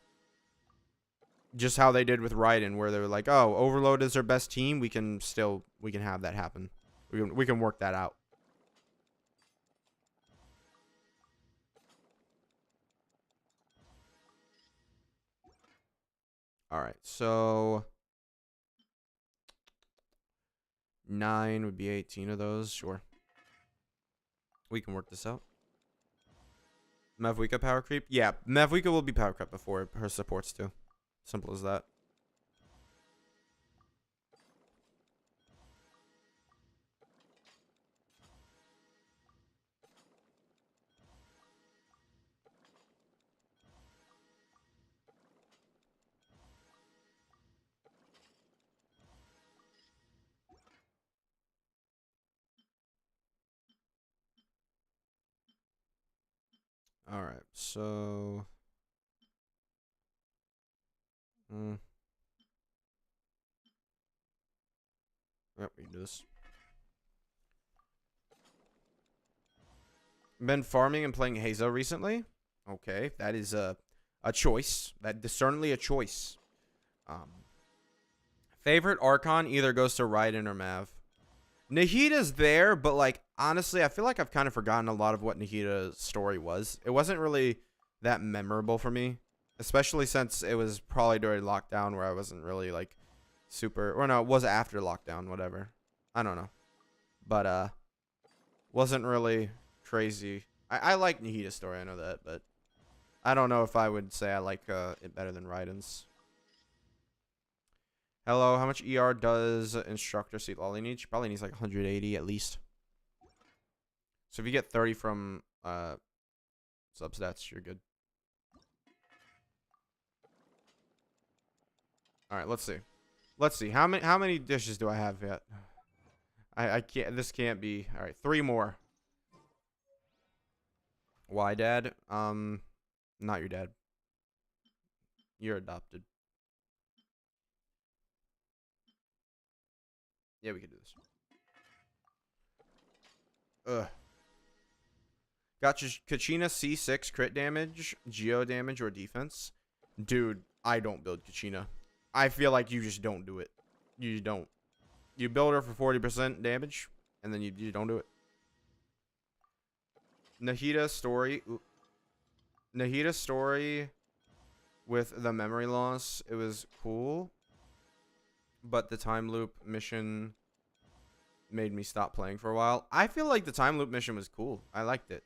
Just how they did with Raiden, where they were like, "Oh, Overload is their best team. We can have that happen. We can work that out." All right, so 9 would be 18 of those. Sure. We can work this out. Mavuika power creep? Yeah, Mavuika will be power creep before her supports too. Simple as that. All right, so yep, we can do this. Been farming and playing Hazo recently. Okay, that is a choice. That is certainly a choice. Favorite Archon either goes to Raiden or Mav. Nahita's there, but like honestly, I feel like I've kind of forgotten a lot of what Nahita's story was. It wasn't really that memorable for me, especially since it was probably during lockdown where I wasn't really like super, or no, it was after lockdown, whatever. I don't know, but wasn't really crazy. I like Nahita's story, I know that, but I don't know if I would say I like it better than Raiden's. Hello, how much ER does instructor Sealolly need? She probably needs like 180 at least. So if you get 30 from substats, you're good. All right, let's see. Let's see. How many dishes do I have yet? I can't. This can't be. All right, 3 more. Why, Dad? Not your dad. You're adopted. Yeah, we can do this. Ugh. Got Kachina C6 crit damage, geo damage, or defense. Dude, I don't build Kachina. I feel like you just don't do it. You don't. You build her for 40% damage, and then you don't do it. Nahida story. Nahida story with the memory loss. It was cool. But the time loop mission made me stop playing for a while. I feel like the time loop mission was cool. I liked it.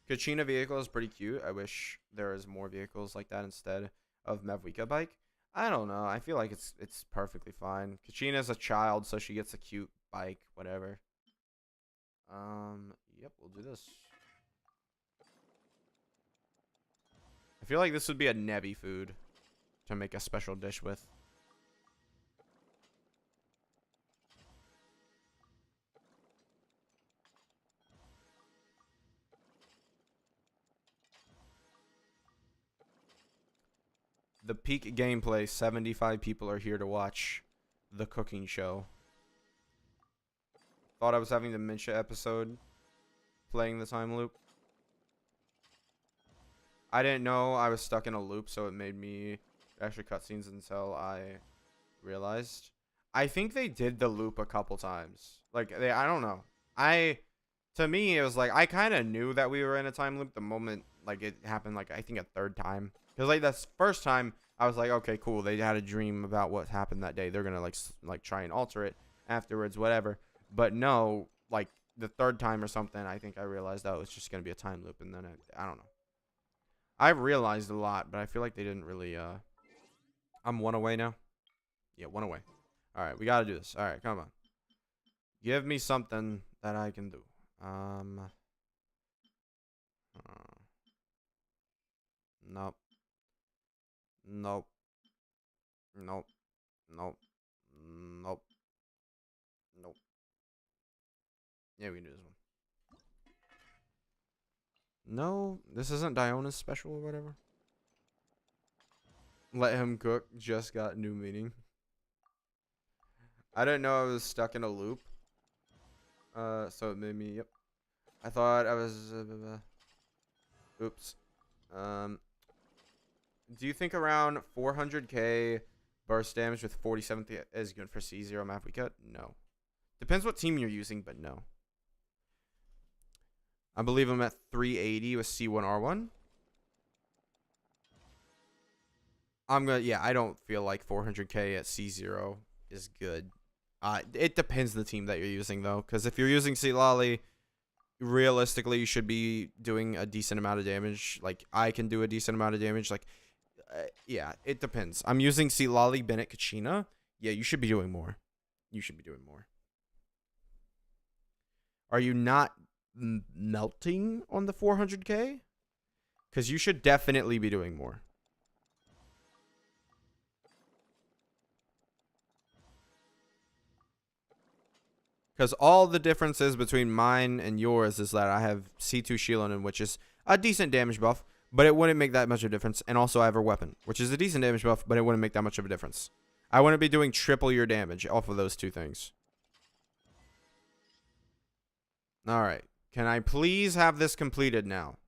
Kachina vehicle is pretty cute. I wish there was more vehicles like that instead of Mavwika bike. I don't know. I feel like it's perfectly fine. Kachina's a child, so she gets a cute bike, whatever. Yep, we'll do this. I feel like this would be a Nebby food to make a special dish with. The peak gameplay, 75 people are here to watch the cooking show. Thought I was having the Mincha episode playing the time loop. I didn't know I was stuck in a loop, so it made me actually cutscenes until I realized. I think they did the loop a couple times. Like, I don't know. To me, it was like, I kind of knew that we were in a time loop the moment, like, it happened, like, I think a third time. Because, like, this first time, I was like, okay, cool. They had a dream about what happened that day. They're going to, like, try and alter it afterwards, whatever. But no, like, the third time or something, I think I realized that it was just going to be a time loop. And then, I don't know. I've realized a lot, but I feel like they didn't really, I'm one away now. Yeah, one away. All right, we got to do this. All right, come on. Give me something that I can do. Nope. Nope. Nope. Nope. Nope. Nope. Yeah, we can do this one. No, this isn't Diona's special or whatever. Let him cook just got new meaning. I didn't know I was stuck in a loop. So it made me, yep. I thought I was, oops. Do you think around 400k burst damage with 47th is good for C0 map we cut? No. Depends what team you're using, but no. I believe I'm at 380 with C1R1. I don't feel like 400k at C0 is good. It depends the team that you're using, though. Because if you're using Sealali, realistically, you should be doing a decent amount of damage. Like, I can do a decent amount of damage. Like, yeah, it depends. I'm using Sealali, Bennett, Kachina. Yeah, you should be doing more. You should be doing more. Are you not melting on the 400k? Because you should definitely be doing more. Because all the differences between mine and yours is that I have C2 Shilonen, which is a decent damage buff, but it wouldn't make that much of a difference. And also I have a weapon, which is a decent damage buff, but it wouldn't make that much of a difference. I wouldn't be doing triple your damage off of those two things. Alright. Can I please have this completed now?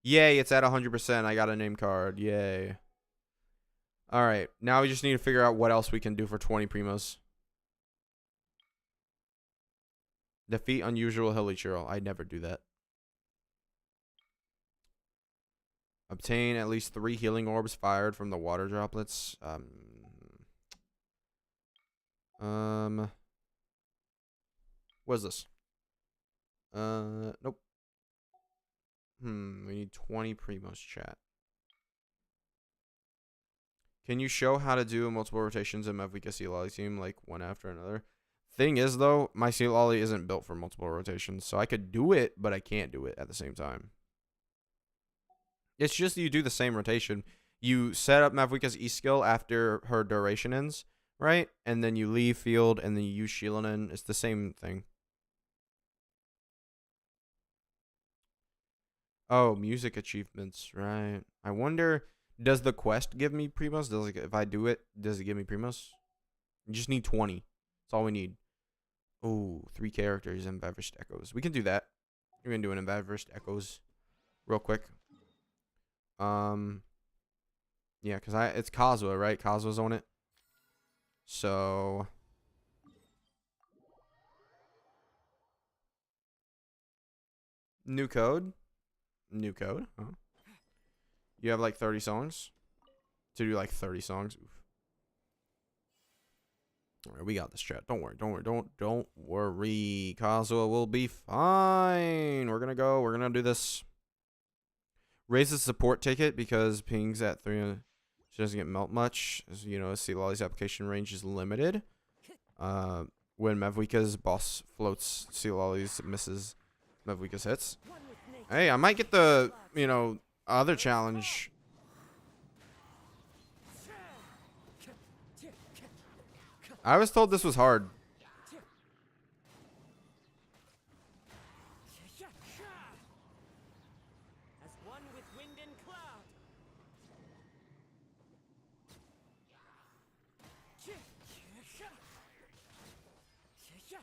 Yay, it's at 100%. I got a name card. Yay. Alright. Now we just need to figure out what else we can do for 20 primos. Defeat unusual Hilichurl. I never do that. Obtain at least 3 healing orbs fired from the water droplets. What is this? Nope. We need 20 primos, chat. Can you show how to do multiple rotations in Mavwika Sealali team, like one after another? Thing is, though, my Sealali isn't built for multiple rotations, so I could do it, but I can't do it at the same time. It's just you do the same rotation. You set up Mavwika's E-skill after her duration ends, right? And then you leave field, and then you use Shilonen. It's the same thing. Oh, music achievements, right. I wonder, does the quest give me primos? Does it, if I do it, does it give me primos? You just need 20. That's all we need. Oh, 3 characters, Impoverished Echoes. We can do that. We're gonna do an Impoverished Echoes real quick. Yeah, cause it's Kazuha, right? Kazuha's on it. So new code. New code. Huh? You have like 30 songs to do like 30 songs. Oof. All right, we got this, chat. Don't worry. Don't worry. Kazuha will be fine. We're gonna do this. Raise the support ticket because ping's at 3. She doesn't get melt much. As you know, Sealolly's application range is limited. When Mavwika's boss floats, Sealolly's misses Mavwika's hits. Hey, I might get the, other challenge. I was told this was hard.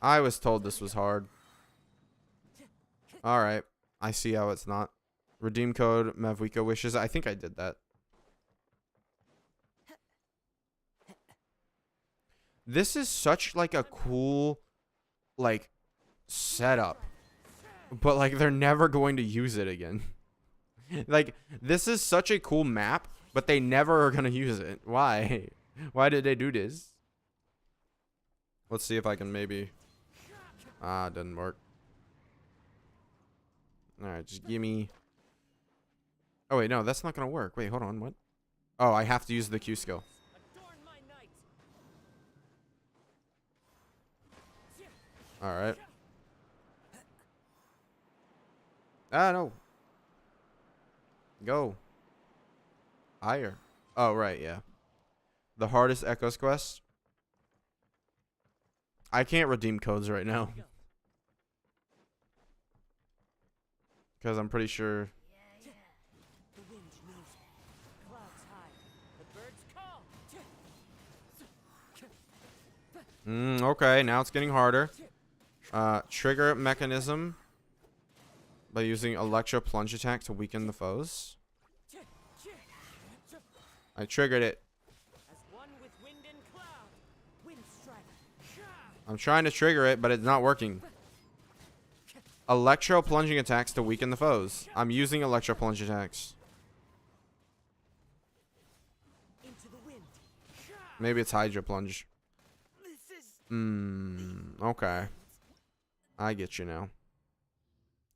I was told this was hard. Alright. I see how it's not. Redeem code Mavwika wishes. I think I did that. This is such like a cool setup. But like they're never going to use it again. Like this is such a cool map, but they never are going to use it. Why? Why did they do this? Let's see if I can maybe. It doesn't work. Alright, just give me. Oh wait, no, that's not gonna work. Wait, hold on, what? Oh, I have to use the Q skill. Alright. No. Go. Higher. Oh, right, yeah. The hardest Echoes quest. I can't redeem codes right now. Because I'm pretty sure. Okay, now it's getting harder. Trigger mechanism by using Electro Plunge attack to weaken the foes. I triggered it. I'm trying to trigger it, but it's not working. Electro plunging attacks to weaken the foes. I'm using electro plunge attacks. Maybe it's Hydro Plunge. Okay. I get you now.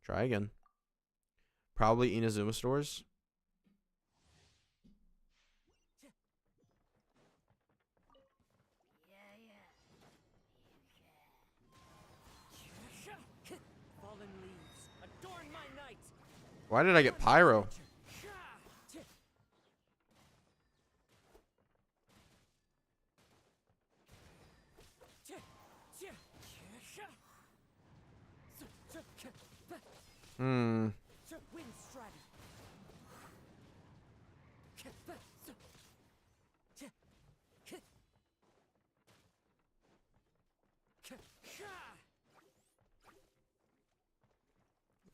Try again. Probably Inazuma stores. Why did I get Pyro?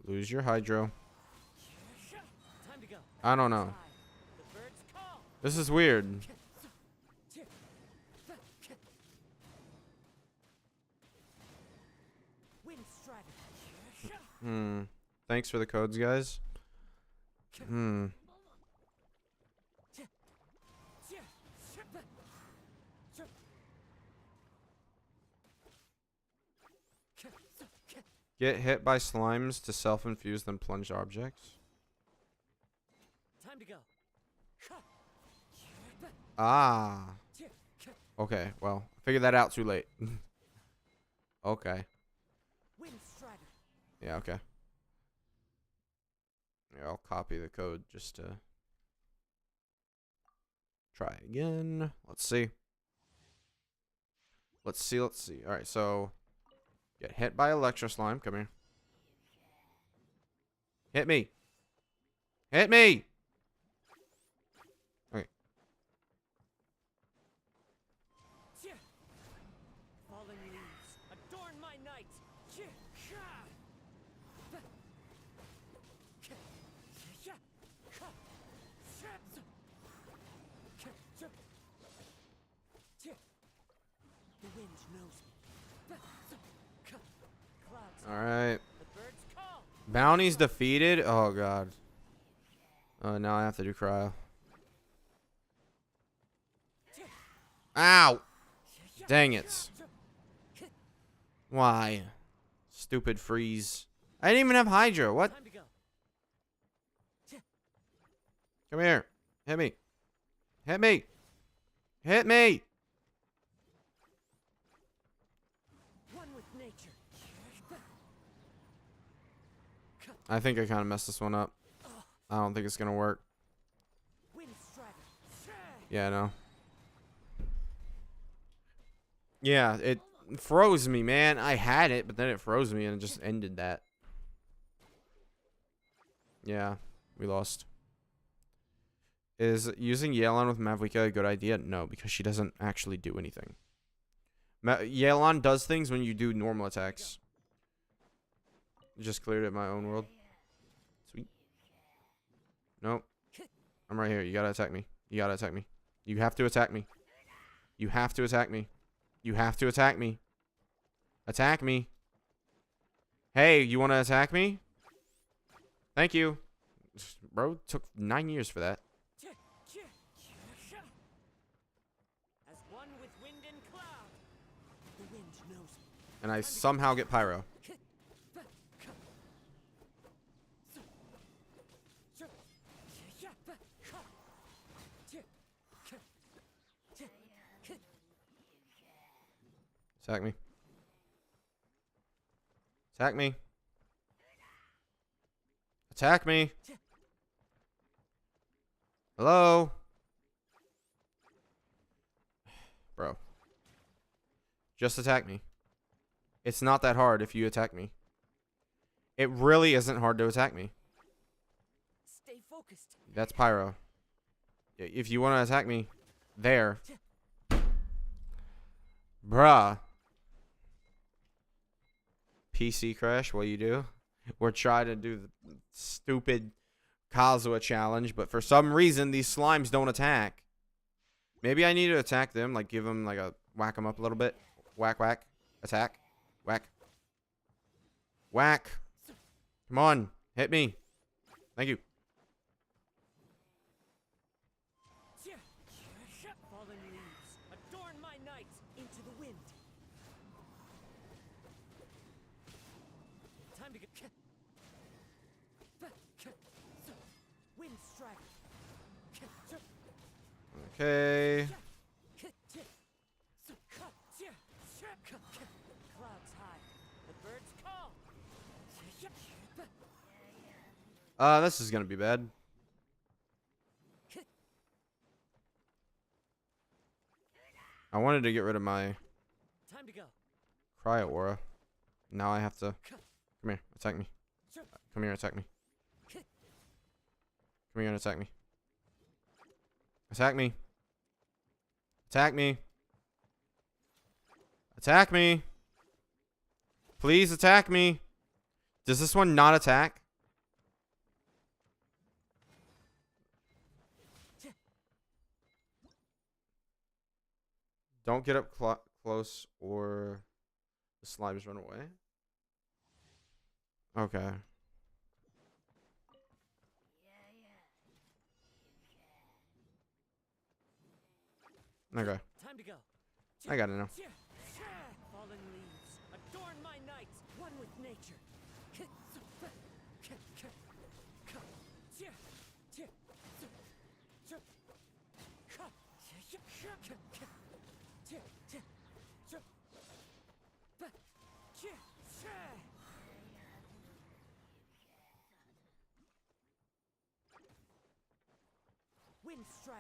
Lose your Hydro. I don't know. This is weird. Thanks for the codes, guys. Get hit by slimes to self-infuse then plunge objects. Time to go. Ah. Okay, well, figured that out too late. Okay. Yeah, okay. Yeah, I'll copy the code just to try again. Let's see. Let's see. All right, so get hit by Electro Slime. Come here. Hit me. Hit me. Okay. Alright. Bounty's defeated? Oh, God. Now I have to do cryo. Ow! Dang it. Why? Stupid freeze. I didn't even have Hydra. What? Come here. Hit me. Hit me. Hit me. I think I kind of messed this one up. I don't think it's going to work. Yeah, no. Yeah, it froze me, man. I had it, but then it froze me and it just ended that. Yeah, we lost. Is using Yelan with Mavuika a good idea? No, because she doesn't actually do anything. Yelan does things when you do normal attacks. Just cleared it in my own world. Sweet. Nope. I'm right here. You gotta attack me. You gotta attack me. You have to attack me. You have to attack me. You have to attack me. Attack me. Hey, you wanna attack me? Thank you. Bro, took 9 years for that. And I somehow get Pyro. Attack me. Attack me. Attack me. Hello? Bro. Just attack me. It's not that hard if you attack me. It really isn't hard to attack me. Stay focused. That's Pyro. If you want to attack me, there. Bruh. PC crash, what you do? We're trying to do the stupid Kazuha challenge, but for some reason these slimes don't attack. Maybe I need to attack them, like give them like a whack them up a little bit. Whack, whack. Attack. Whack. Whack. Come on. Hit me. Thank you. Fallen leaves, adorn my night into the wind. Time to get wind strider. Okay. Clouds high. The birds call. This is gonna be bad. I wanted to get rid of my Time to go. Cryo Aura. Now I have to. Come here, attack me. Come here, attack me. Come here and attack me. Attack me. Attack me. Attack me. Please attack me. Does this one not attack? Don't get up close or the slimes run away. Okay. Okay. Time to go. I gotta know. Fallen leaves, adorn my night, one with nature. Wind strider.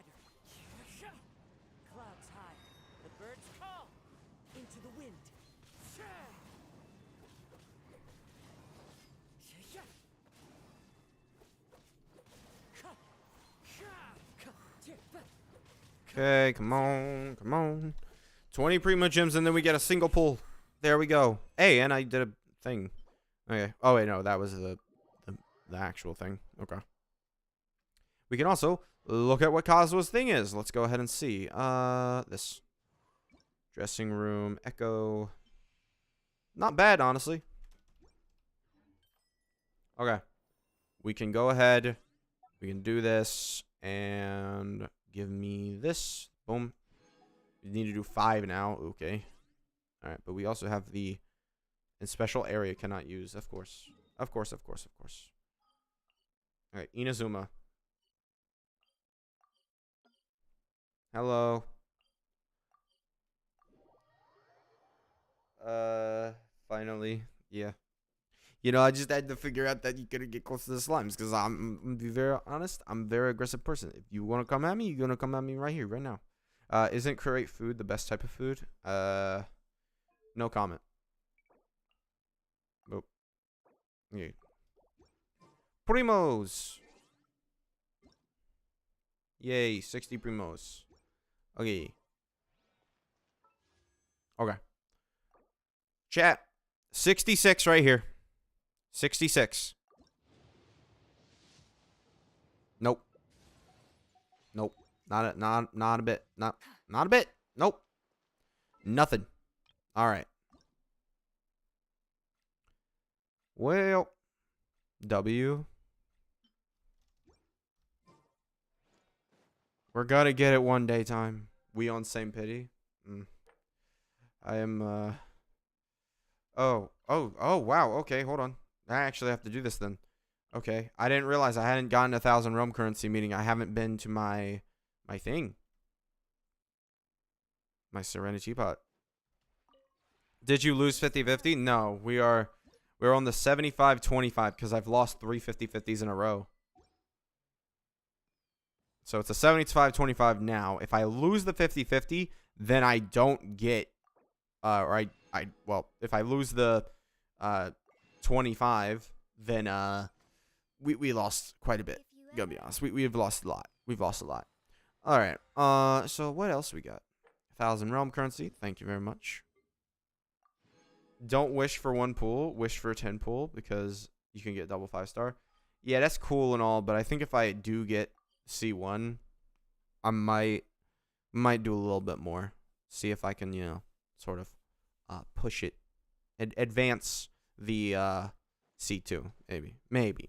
Clouds high. The birds call. Into the wind. Okay, come on, come on. 20 Primo Gems, and then we get a single pull. There we go. Hey, and I did a thing. Okay. Oh, wait, no, that was the actual thing. Okay. We can also look at what Kazuha's thing is. Let's go ahead and see. This. Dressing room, Echo. Not bad, honestly. Okay. We can go ahead. We can do this. And give me this. Boom. We need to do 5 now. Okay. Alright, but we also have the in special area cannot use. Of course. Of course, of course, of course. Alright, Inazuma. Hello. Finally. Yeah. You know, I just had to figure out that you couldn't get close to the slimes because I'm gonna be very honest. I'm a very aggressive person. If you want to come at me, you're gonna come at me right here, right now. Isn't create food the best type of food? No comment. Nope. Yeah. Primos. Yay, 60 primos. Okay. Okay. Chat. 66 right here. 66. Nope. Nope. Not a bit. Not a bit. Nope. Nothing. All right. Well, W. We're gonna get it one day time. We on same pity. I am Oh, wow. Okay, hold on. I actually have to do this then. Okay. I didn't realize I hadn't gotten 1,000 realm currency, meaning I haven't been to my thing. My Serenity Pot. Did you lose 50-50? No, we're on the 75-25 because I've lost 3 50-50s in a row. So it's a 75-25 now. If I lose the 50-50, then I don't get well, if I lose the 25, then we lost quite a bit. Gonna be honest, we've lost a lot. We've lost a lot. All right. So what else we got? 1,000 realm currency. Thank you very much. Don't wish for 1 pool. Wish for 10 pool because you can get double 5-star. Yeah, that's cool and all, but I think if I do get C1, I might do a little bit more. See if I can, sort of push it, advance the C2. Maybe.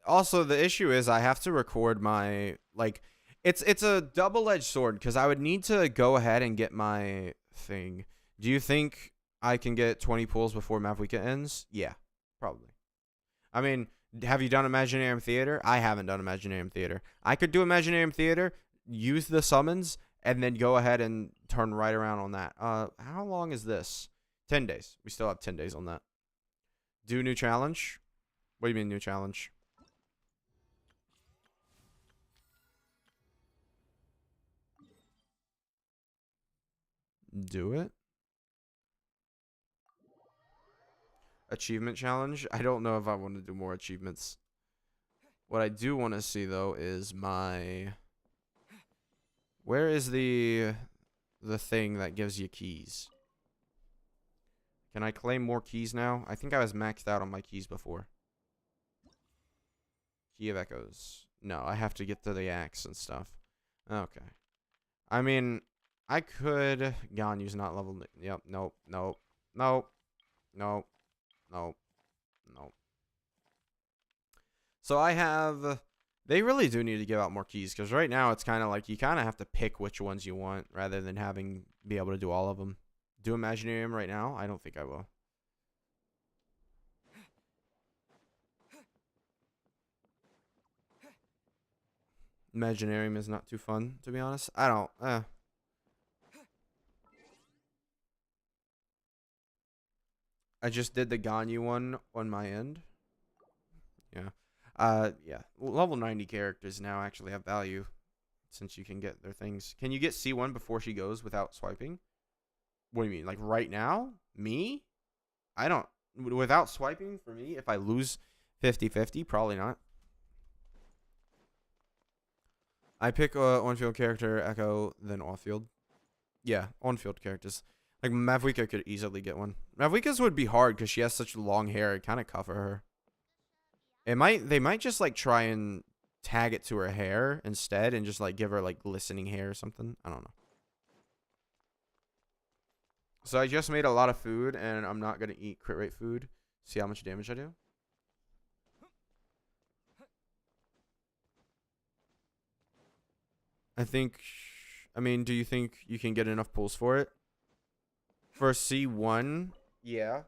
Also, the issue is I have to record my, it's a double-edged sword because I would need to go ahead and get my thing. Do you think I can get 20 pulls before Map Weekend ends? Yeah, probably. I mean, have you done Imaginarium Theater? I haven't done Imaginarium Theater. I could do Imaginarium Theater, use the summons, and then go ahead and turn right around on that. How long is this? 10 days. We still have 10 days on that. Do new challenge? What do you mean new challenge? Do it. Achievement challenge. I don't know if I want to do more achievements. What I do want to see though is my. Where is the thing that gives you keys? Can I claim more keys now? I think I was maxed out on my keys before. Key of Echoes. No, I have to get to the axe and stuff. Okay. I mean, I could. Ganyu's not level. Yep. Nope. So I have. They really do need to give out more keys because right now it's kind of like you kind of have to pick which ones you want rather than be able to do all of them. Do Imaginarium right now? I don't think I will. Imaginarium is not too fun, to be honest. I don't. I just did the Ganyu one on my end. Yeah. Yeah. Level 90 characters now actually have value since you can get their things. Can you get C1 before she goes without swiping? What do you mean? Like right now? Me? I don't. Without swiping for me, if I lose 50-50, probably not. I pick on-field character, Echo, then off-field. Yeah, on-field characters. Like Mavwika could easily get one. Mavwika's would be hard because she has such long hair. It kind of cover her. They might just like try and tag it to her hair instead and just like give her like glistening hair or something. I don't know. So I just made a lot of food and I'm not gonna eat crit rate food. See how much damage I do. I mean, do you think you can get enough pulls for it? For C1, yeah.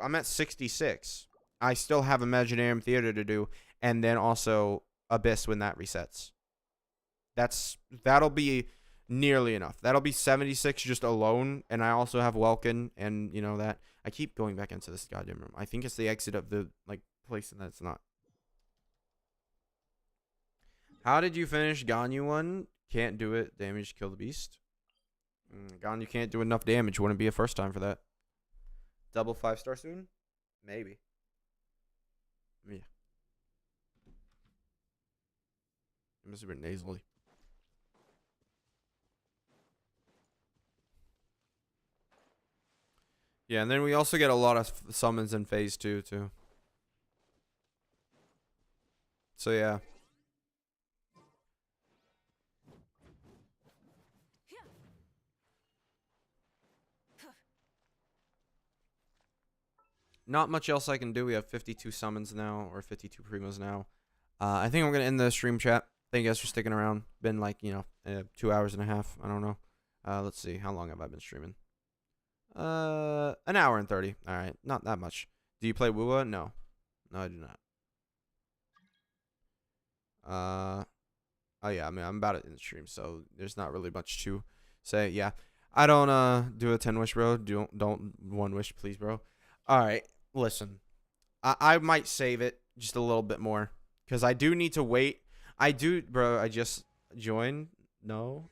I'm at 66. I still have Imaginarium Theater to do, and then also Abyss when that resets. That'll be nearly enough. That'll be 76 just alone, and I also have Welkin, and you know that. I keep going back into this goddamn room. I think it's the exit of the like place, and that's not. How did you finish Ganyu one? Can't do it. Damage, kill the beast. Ganyu can't do enough damage. Wouldn't be a first time for that. Double 5-star soon? Maybe. Yeah. It must have been nasally. Yeah, and then we also get a lot of summons in phase 2 too. So yeah. Not much else I can do. We have 52 summons now, or 52 primos now. I think I'm going to end the stream chat. Thank you guys for sticking around. Been like, 2 hours and a half. I don't know. Let's see. How long have I been streaming? An hour and 30. All right. Not that much. Do you play Wua? No. No, I do not. Oh, yeah. I mean, I'm about it in the stream, so there's not really much to say. Yeah. I don't, do a 10 wish, bro. Don't 1 wish, please, bro. All right. Listen, I might save it just a little bit more because I do need to wait. Bro. I just joined. No.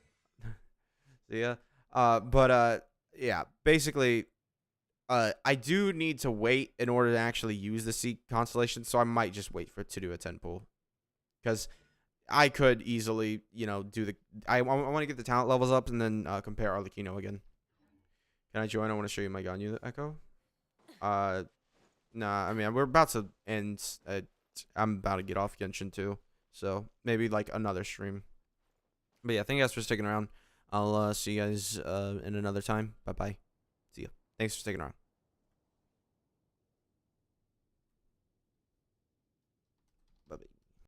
Yeah. Yeah. Basically, I do need to wait in order to actually use the Seek constellation. So I might just wait to do a 10 pull because I could easily, do the. I want to get the talent levels up and then compare Arlecchino again. Can I join? I want to show you my Ganyu Echo. Nah, I mean, we're about to end. I'm about to get off Genshin too. So maybe like another stream. But yeah, thank you guys for sticking around. I'll see you guys in another time. Bye bye. See ya. Thanks for sticking around.